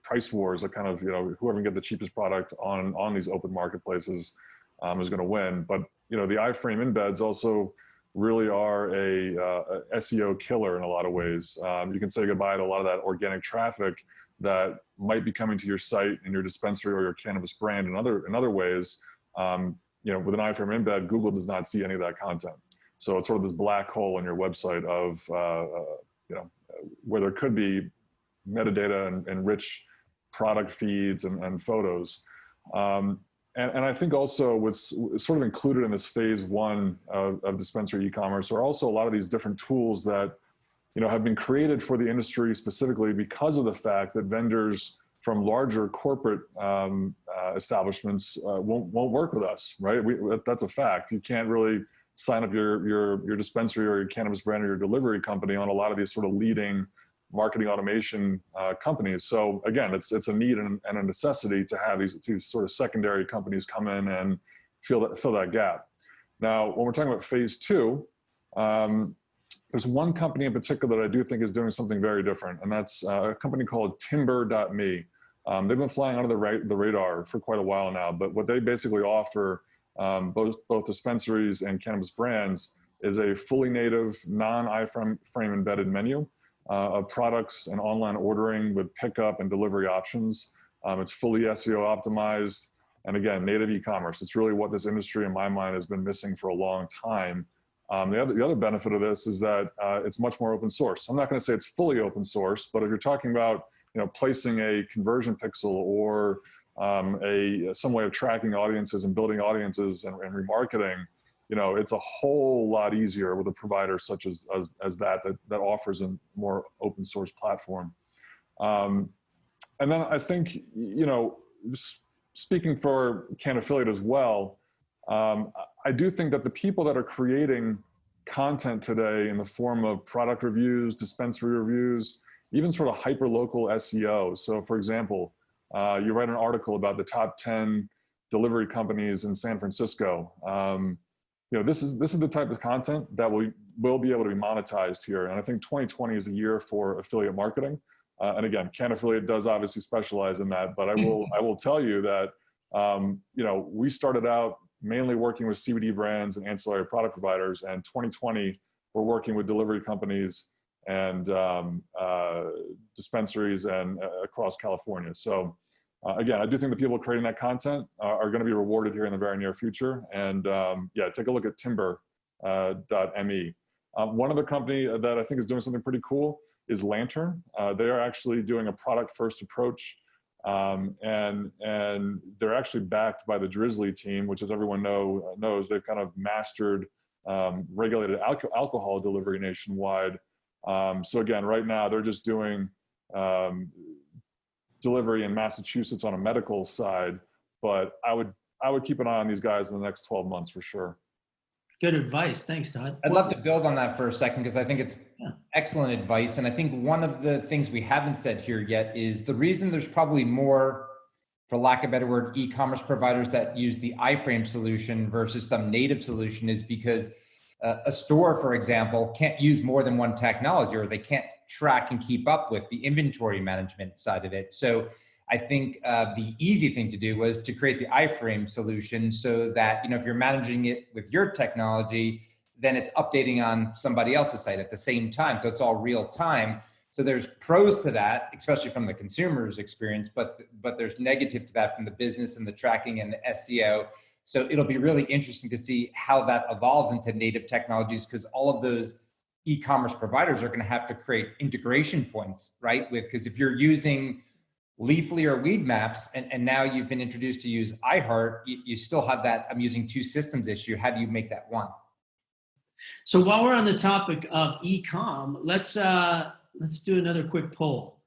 price wars that kind of, whoever can get the cheapest product on these open marketplaces is going to win. But the iframe embeds also really are a SEO killer in a lot of ways. You can say goodbye to a lot of that organic traffic that might be coming to your site and your dispensary or your cannabis brand in other ways. With an iframe embed, Google does not see any of that content. So it's sort of this black hole on your website of where there could be metadata and rich product feeds and photos. And I think also what's sort of included in this phase one of dispensary e-commerce are also a lot of these different tools that have been created for the industry specifically because of the fact that vendors from larger corporate establishments won't work with us, right? That's a fact. You can't really sign up your dispensary or your cannabis brand or your delivery company on a lot of these sort of leading marketing automation companies. So again, it's a need and a necessity to have these sort of secondary companies come in and fill that gap. Now, when we're talking about phase 2, there's one company in particular that I do think is doing something very different, and that's a company called Timber.me. They've been flying under the radar for quite a while now, but what they basically offer both dispensaries and cannabis brands is a fully native, non-iframe embedded menu of products and online ordering with pickup and delivery options. It's fully SEO optimized, and again, native e-commerce. It's really what this industry, in my mind, has been missing for a long time. The other benefit of this is that it's much more open source. I'm not going to say it's fully open source, but if you're talking about placing a conversion pixel or some way of tracking audiences and building audiences and remarketing, it's a whole lot easier with a provider such as that offers a more open source platform. And then I think, speaking for CannAffiliate as well, I do think that the people that are creating content today in the form of product reviews, dispensary reviews, even sort of hyper-local SEO. So for example, you write an article about the top 10 delivery companies in San Francisco. This is the type of content that will be able to be monetized here. And I think 2020 is a year for affiliate marketing. And again, CannAffiliate does obviously specialize in that, but I will tell you that, we started out mainly working with CBD brands and ancillary product providers, and 2020, we're working with delivery companies and dispensaries and across California. So again, I do think the people creating that content are going to be rewarded here in the very near future. And take a look at Timber.me. One other company that I think is doing something pretty cool is Lantern. They are actually doing a product first approach. And they're actually backed by the Drizzly team, which, as everyone knows, they've kind of mastered regulated alcohol delivery nationwide. So again, right now they're just doing delivery in Massachusetts on a medical side, but I would keep an eye on these guys in the next 12 months for sure. Good advice. Thanks, Todd. I'd love to build on that for a second because I think it's excellent advice. And I think one of the things we haven't said here yet is the reason there's probably more, for lack of a better word, e-commerce providers that use the iframe solution versus some native solution is because a store, for example, can't use more than one technology, or they can't track and keep up with the inventory management side of it. So I think the easy thing to do was to create the iframe solution so that, if you're managing it with your technology, then it's updating on somebody else's site at the same time. So it's all real time. So there's pros to that, especially from the consumer's experience, but there's negative to that from the business and the tracking and the SEO. So it'll be really interesting to see how that evolves into native technologies, because all of those e-commerce providers are going to have to create integration points, right? Because if you're using Leafly or Weed Maps, and now you've been introduced to use iHeart, you still have that I'm using two systems issue. How do you make that one? So while we're on the topic of e-com, let's do another quick poll.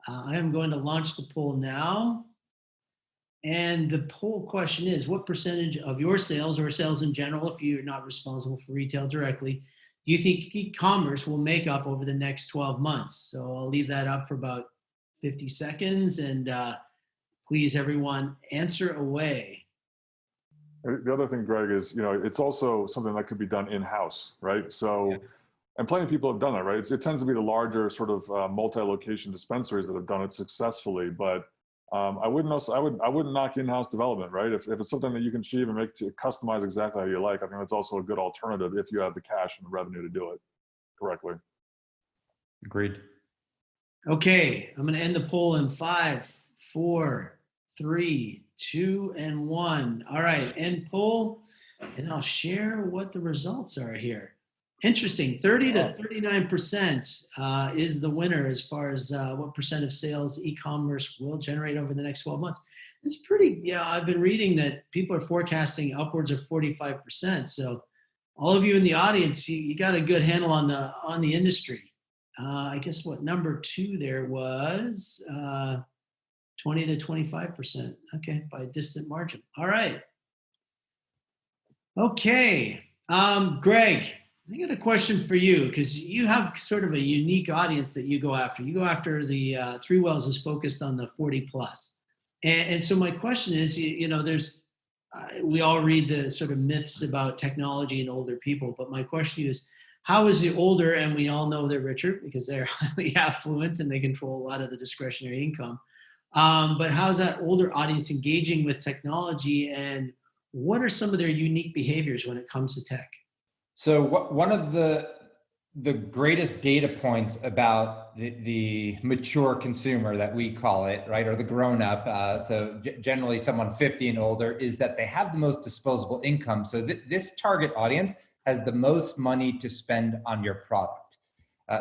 I am going to launch the poll now. And the poll question is, what percentage of your sales, or sales in general, if you're not responsible for retail directly, do you think e-commerce will make up over the next 12 months? So I'll leave that up for about 50 seconds, and please, everyone, answer away. The other thing, Gregg, is, it's also something that could be done in-house, right? So, and plenty of people have done that, right? It tends to be the larger sort of multi-location dispensaries that have done it successfully, but I wouldn't knock in-house development, right? If it's something that you can achieve and make to customize exactly how you like, I think that's also a good alternative if you have the cash and the revenue to do it correctly. Agreed. Okay, I'm going to end the poll in 5, 4, 3, 2, and 1. All right, end poll, and I'll share what the results are here. Interesting, 30 to 39% is the winner as far as what percent of sales e-commerce will generate over the next 12 months. It's pretty, I've been reading that people are forecasting upwards of 45%. So all of you in the audience, you got a good handle on the industry. I guess what number 2 there was 20 to 25%. Okay, by a distant margin. All right. Okay, Gregg, I got a question for you because you have sort of a unique audience that you go after. You go after the Three Wells is focused on the 40 plus. And so my question is, there's, we all read the sort of myths about technology and older people, but my question is, how is the older, and we all know they're richer because they're highly affluent and they control a lot of the discretionary income. But how's that older audience engaging with technology, and what are some of their unique behaviors when it comes to tech? So one of the greatest data points about the mature consumer that we call it, right, or the grown up, so generally someone 50 and older, is that they have the most disposable income. So this target audience has the most money to spend on your product.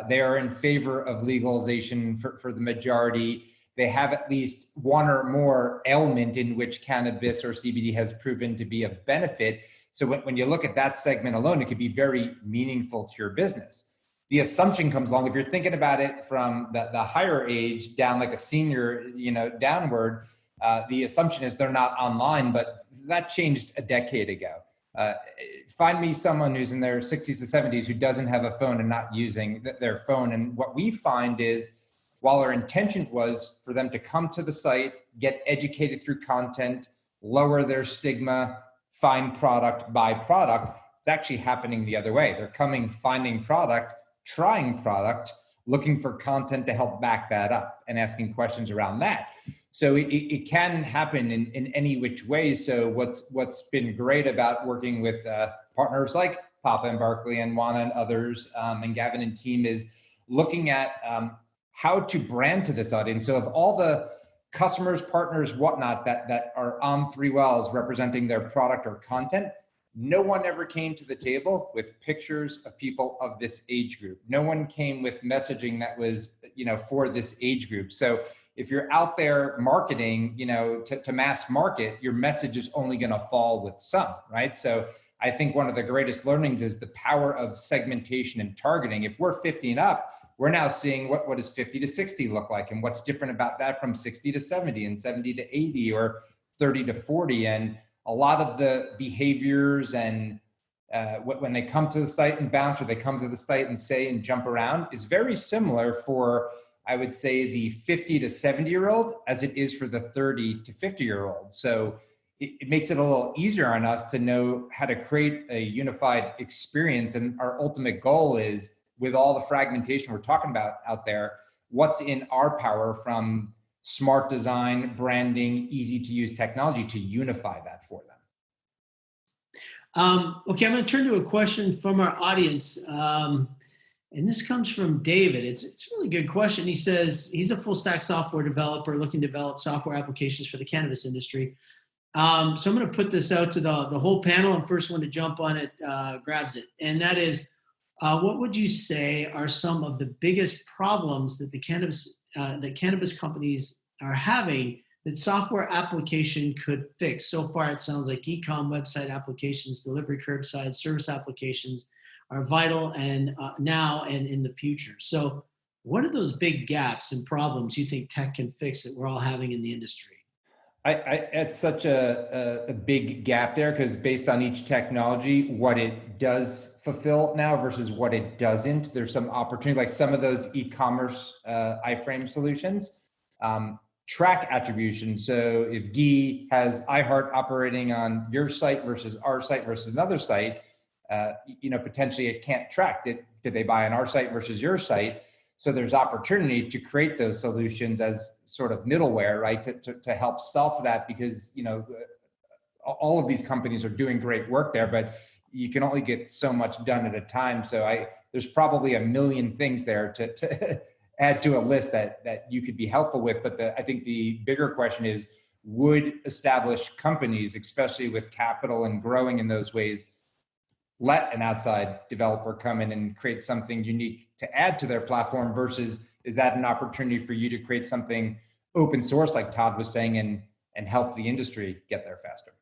They are in favor of legalization for the majority. They have at least one or more ailment in which cannabis or CBD has proven to be of benefit. So when you look at that segment alone, it could be very meaningful to your business. The assumption comes along, if you're thinking about it from the higher age down, like a senior, downward, the assumption is they're not online, but that changed a decade ago. Find me someone who's in their 60s to 70s who doesn't have a phone and not using their phone. And what we find is, while our intention was for them to come to the site, get educated through content, lower their stigma, find product, buy product, it's actually happening the other way. They're coming, finding product, trying product, looking for content to help back that up and asking questions around that. So it can happen in any which way. So what's been great about working with partners like Papa and Barkely and Wana and others, and Gavin and team, is looking at how to brand to this audience. So of all the customers, partners, whatnot that are on Three Wells representing their product or content, no one ever came to the table with pictures of people of this age group. No one came with messaging that was, for this age group. So if you're out there marketing, to mass market, your message is only going to fall with some, right? So I think one of the greatest learnings is the power of segmentation and targeting. If we're 50 and up, we're now seeing what does 50 to 60 look like, and what's different about that from 60 to 70 and 70 to 80 or 30 to 40. And a lot of the behaviors and when they come to the site and bounce, or they come to the site and say and jump around, is very similar for, I would say, the 50 to 70-year-old as it is for the 30 to 50-year-old. So it makes it a little easier on us to know how to create a unified experience. And our ultimate goal is, with all the fragmentation we're talking about out there, what's in our power from smart design, branding, easy to use technology to unify that for them. Okay, I'm going to turn to a question from our audience. And this comes from David. It's a really good question. He says he's a full stack software developer looking to develop software applications for the cannabis industry. So I'm going to put this out to the whole panel, and first one to jump on it grabs it. And that is, what would you say are some of the biggest problems that the cannabis companies are having that software application could fix? So far, it sounds like e-com, website applications, delivery, curbside, service applications are vital and now and in the future. So what are those big gaps and problems you think tech can fix that we're all having in the industry? It's such a big gap there, because based on each technology, what it does fulfill now versus what it doesn't, there's some opportunity, like some of those e-commerce iframe solutions, track attribution. So if Guy has iHeart operating on your site versus our site versus another site, potentially it can't track it. Did they buy on our site versus your site? So there's opportunity to create those solutions as sort of middleware, right, to help solve that, because, all of these companies are doing great work there, but you can only get so much done at a time. So there's probably a million things there to add to a list that you could be helpful with. But I think the bigger question is, would established companies, especially with capital and growing in those ways, let an outside developer come in and create something unique to add to their platform, versus is that an opportunity for you to create something open source, like Todd was saying, and help the industry get there faster?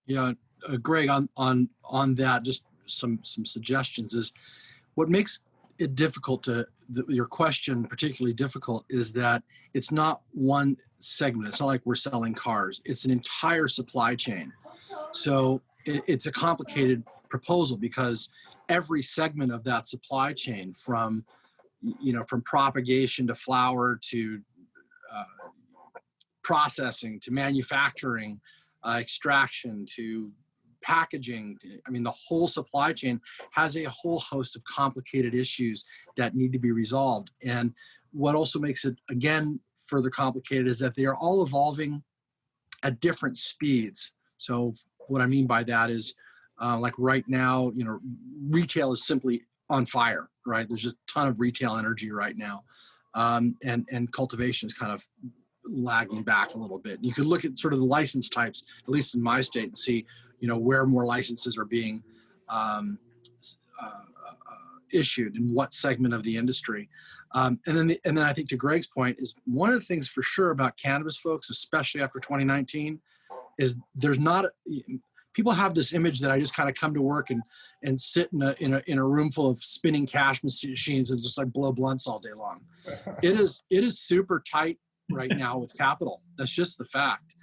Yeah, Gregg, on that, just some suggestions is what makes it difficult to, your question particularly difficult is that it's not one segment. It's not like we're selling cars. It's an entire supply chain. So it's a complicated proposal because every segment of that supply chain, from propagation to flower to processing to manufacturing, extraction to packaging, I mean, the whole supply chain has a whole host of complicated issues that need to be resolved. And what also makes it, again, further complicated is that they are all evolving at different speeds. So what I mean by that is, like right now, retail is simply on fire, right? There's a ton of retail energy right now. And cultivation is kind of lagging back a little bit. You could look at sort of the license types, at least in my state, and see, where more licenses are being issued in what segment of the industry. And then I think to Gregg's point is one of the things for sure about cannabis folks, especially after 2019, is people have this image that I just kind of come to work and sit in a room full of spinning cash machines and just like blow blunts all day long. It is super tight right now with capital. That's just the fact.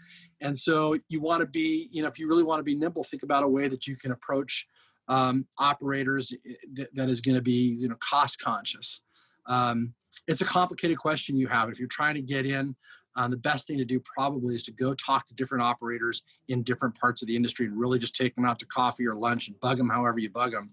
And so you want to be, if you really want to be nimble, think about a way that you can approach operators that is going to be, cost conscious. It's a complicated question you have. If you're trying to get in, the best thing to do probably is to go talk to different operators in different parts of the industry and really just take them out to coffee or lunch and bug them however you bug them,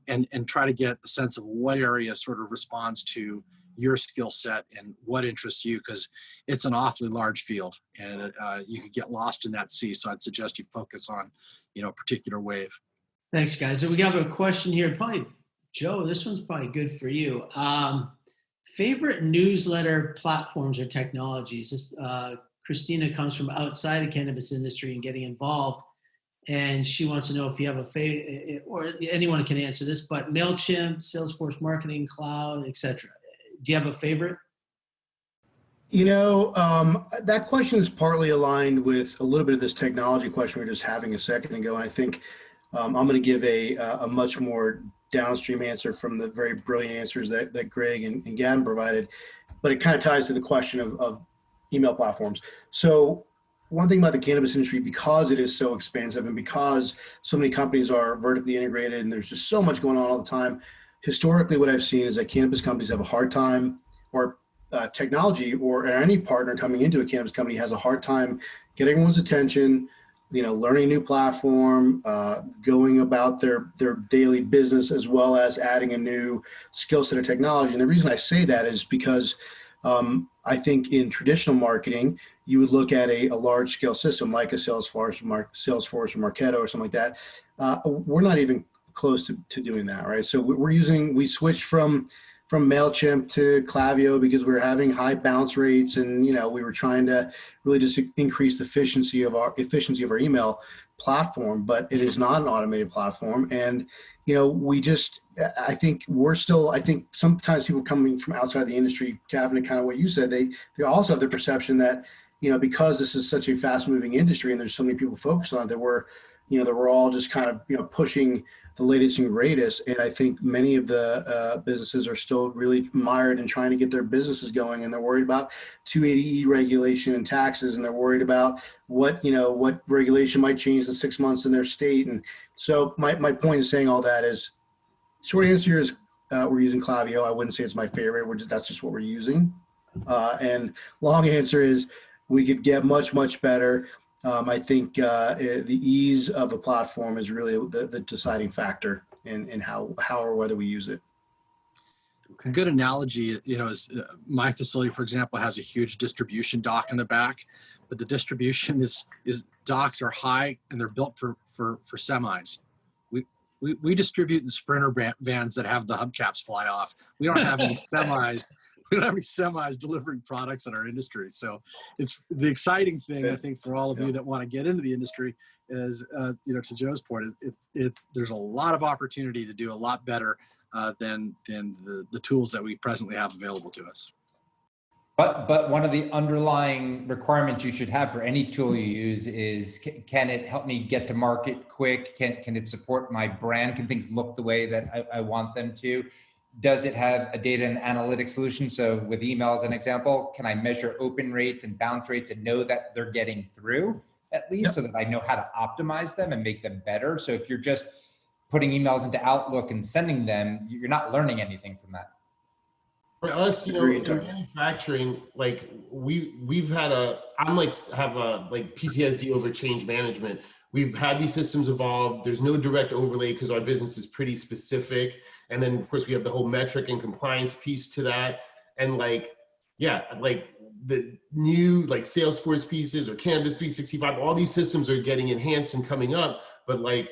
and try to get a sense of what area sort of responds to your skill set and what interests you, because it's an awfully large field and you could get lost in that sea. So I'd suggest you focus on, a particular wave. Thanks, guys. So we got a question here. Probably, Joe, this one's probably good for you. Favorite newsletter platforms or technologies? Christina comes from outside the cannabis industry and getting involved, and she wants to know if you have a favorite, or anyone can answer this, but MailChimp, Salesforce Marketing Cloud, etc. Do you have a favorite? That question is partly aligned with a little bit of this technology question we were just having a second ago. And I think I'm going to give a much more downstream answer from the very brilliant answers that Gregg and Gavin provided, but it kind of ties to the question of email platforms. So one thing about the cannabis industry, because it is so expansive and because so many companies are vertically integrated and there's just so much going on all the time, historically what I've seen is that cannabis companies have a hard time, or technology or any partner coming into a cannabis company has a hard time getting everyone's attention, learning a new platform, going about their daily business, as well as adding a new skill set of technology. And the reason I say that is because I think in traditional marketing, you would look at a large scale system like a Salesforce or Marketo or something like that. We're not even close to doing that, right? So we switched from MailChimp to Klaviyo because we were having high bounce rates, and we were trying to really just increase the efficiency of our email platform. But it is not an automated platform, and I think sometimes people coming from outside the industry, Gavin, and kind of what you said, they also have the perception that because this is such a fast moving industry and there's so many people focused on it, that we're all just kind of pushing the latest and greatest. And I think many of the businesses are still really mired in trying to get their businesses going, and they're worried about 280E regulation and taxes, and they're worried about what regulation might change in 6 months in their state. And so my point in saying all that is, short answer is we're using Klaviyo. I wouldn't say it's my favorite. That's just what we're using. And long answer is we could get much, much better. I think the ease of a platform is really the deciding factor in how or whether we use it. Okay. Good analogy, is my facility, for example, has a huge distribution dock in the back, but the distribution is docks are high and they're built for semis. We distribute the Sprinter vans that have the hubcaps fly off. We don't have any semis. We don't have any semis delivering products in our industry. So it's the exciting thing, I think, for all of you that want to get into the industry is, to Joe's point, there's a lot of opportunity to do a lot better than the tools that we presently have available to us. But one of the underlying requirements you should have for any tool you use is, can it help me get to market quick? Can it support my brand? Can things look the way that I want them to? Does it have a data and analytics solution? So with email as an example, can I measure open rates and bounce rates and know that they're getting through at least, so that I know how to optimize them and make them better? So if you're just putting emails into Outlook and sending them, you're not learning anything from that. For us, you know, Agreed. in manufacturing, like we've had have a like PTSD over change management. We've had these systems evolve. There's no direct overlay because our business is pretty specific. And then of course we have the whole metric and compliance piece to that. And like, yeah, like the new like Salesforce pieces or Cannabis 365, all these systems are getting enhanced and coming up. But like,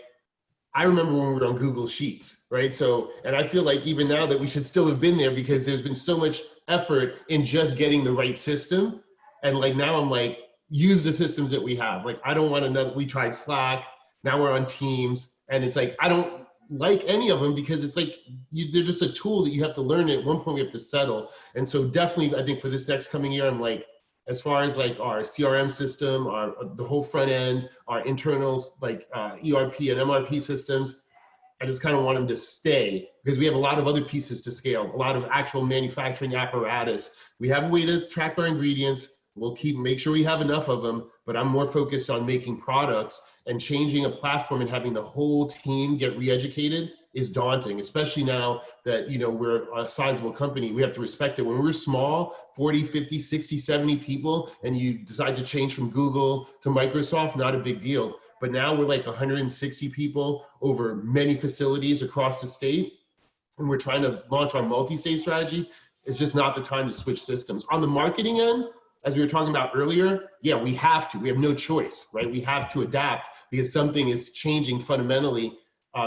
I remember when we were on Google Sheets, right? So, and I feel like even now that we should still have been there because there's been so much effort in just getting the right system. And like now I'm like, use the systems that we have. Like, I don't want another, we tried Slack, now we're on Teams. And it's like, I don't like any of them because it's like, they're just a tool that you have to learn. At one point we have to settle. And so definitely, I think for this next coming year, I'm like, as far as like our CRM system, the whole front end, our internals, like ERP and MRP systems, I just kind of want them to stay because we have a lot of other pieces to scale, a lot of actual manufacturing apparatus. We have a way to track our ingredients. We'll make sure we have enough of them, but I'm more focused on making products, and changing a platform and having the whole team get re-educated is daunting, especially now that, you know, we're a sizable company. We have to respect it. When we're small, 40, 50, 60, 70 people, and you decide to change from Google to Microsoft, not a big deal. But now we're like 160 people over many facilities across the state, and we're trying to launch our multi-state strategy. It's just not the time to switch systems. On the marketing end, as we were talking about earlier, yeah, we have to. We have no choice, right? We have to adapt because something is changing fundamentally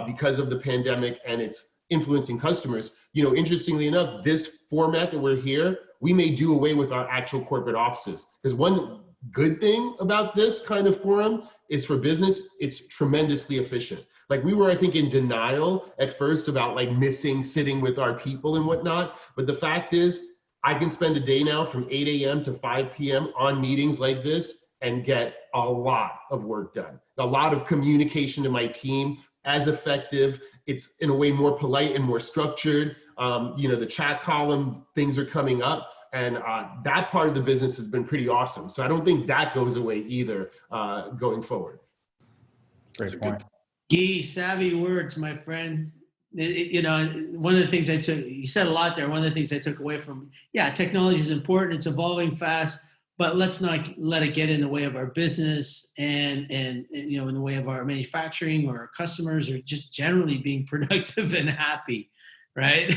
because of the pandemic and it's influencing customers. You know, interestingly enough, this format that we're here, we may do away with our actual corporate offices. Because one good thing about this kind of forum is for business, it's tremendously efficient. Like we were, I think, in denial at first about like missing sitting with our people and whatnot. But the fact is, I can spend a day now from 8 a.m. to 5 p.m. on meetings like this and get a lot of work done. A lot of communication to my team, as effective. It's in a way more polite and more structured. You know, the chat column, things are coming up, and that part of the business has been pretty awesome. So I don't think that goes away either going forward. Great point. Guy, savvy words, my friend. You know, one of the things you said a lot there. One of the things I took away from, yeah, technology is important. It's evolving fast, but let's not let it get in the way of our business and you know, in the way of our manufacturing or our customers, or just generally being productive and happy, right?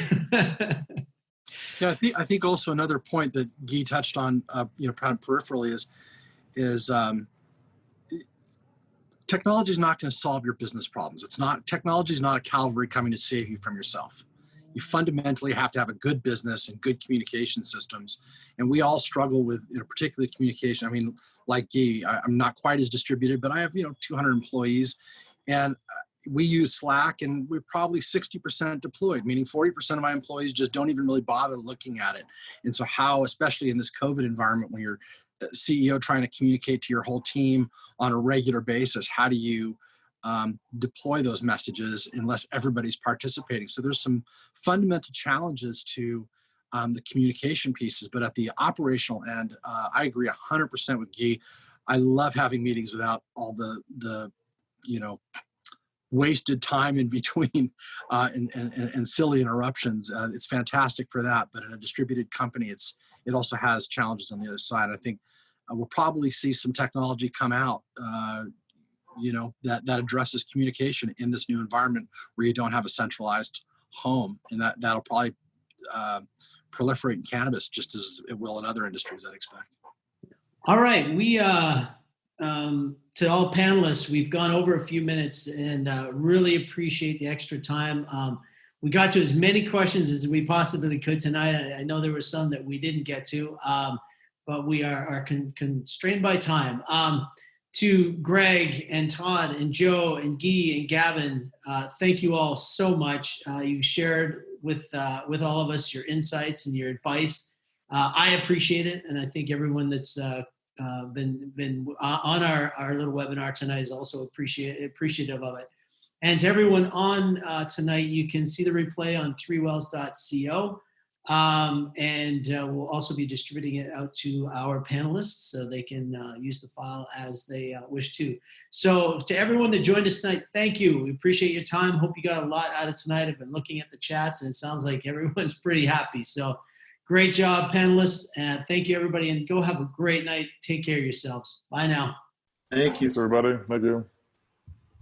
Yeah, I think also another point that Guy touched on, you know, peripherally is technology is not going to solve your business problems. Technology is not a cavalry coming to save you from yourself. You fundamentally have to have a good business and good communication systems. And we all struggle with, you know, particularly communication. I mean, like Guy, I'm not quite as distributed, but I have, you know, 200 employees, and we use Slack, and we're probably 60% deployed, meaning 40% of my employees just don't even really bother looking at it. And so how, especially in this COVID environment, when you're CEO trying to communicate to your whole team on a regular basis, how do you deploy those messages unless everybody's participating? So there's some fundamental challenges to the communication pieces, but at the operational end, I agree 100% with Guy. I love having meetings without all the you know, wasted time in between and silly interruptions. It's fantastic for that, but in a distributed company, it also has challenges on the other side. I think we'll probably see some technology come out, you know, that addresses communication in this new environment where you don't have a centralized home, and that'll probably proliferate in cannabis just as it will in other industries, I'd expect. All right, we to all panelists, we've gone over a few minutes, and really appreciate the extra time. We got to as many questions as we possibly could tonight. I know there were some that we didn't get to, but we are constrained by time. To Gregg and Todd and Joe and Guy and Gavin, thank you all so much. You shared with all of us your insights and your advice. I appreciate it, and I think everyone that's been on our little webinar tonight is also appreciative of it. And to everyone on tonight, you can see the replay on threewells.co. And we'll also be distributing it out to our panelists so they can use the file as they wish to. So to everyone that joined us tonight, thank you. We appreciate your time. Hope you got a lot out of tonight. I've been looking at the chats and it sounds like everyone's pretty happy. So great job, panelists. And thank you, everybody. And go have a great night. Take care of yourselves. Bye now. Thank you. Thanks, everybody. Thank you.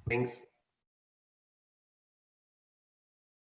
Thanks.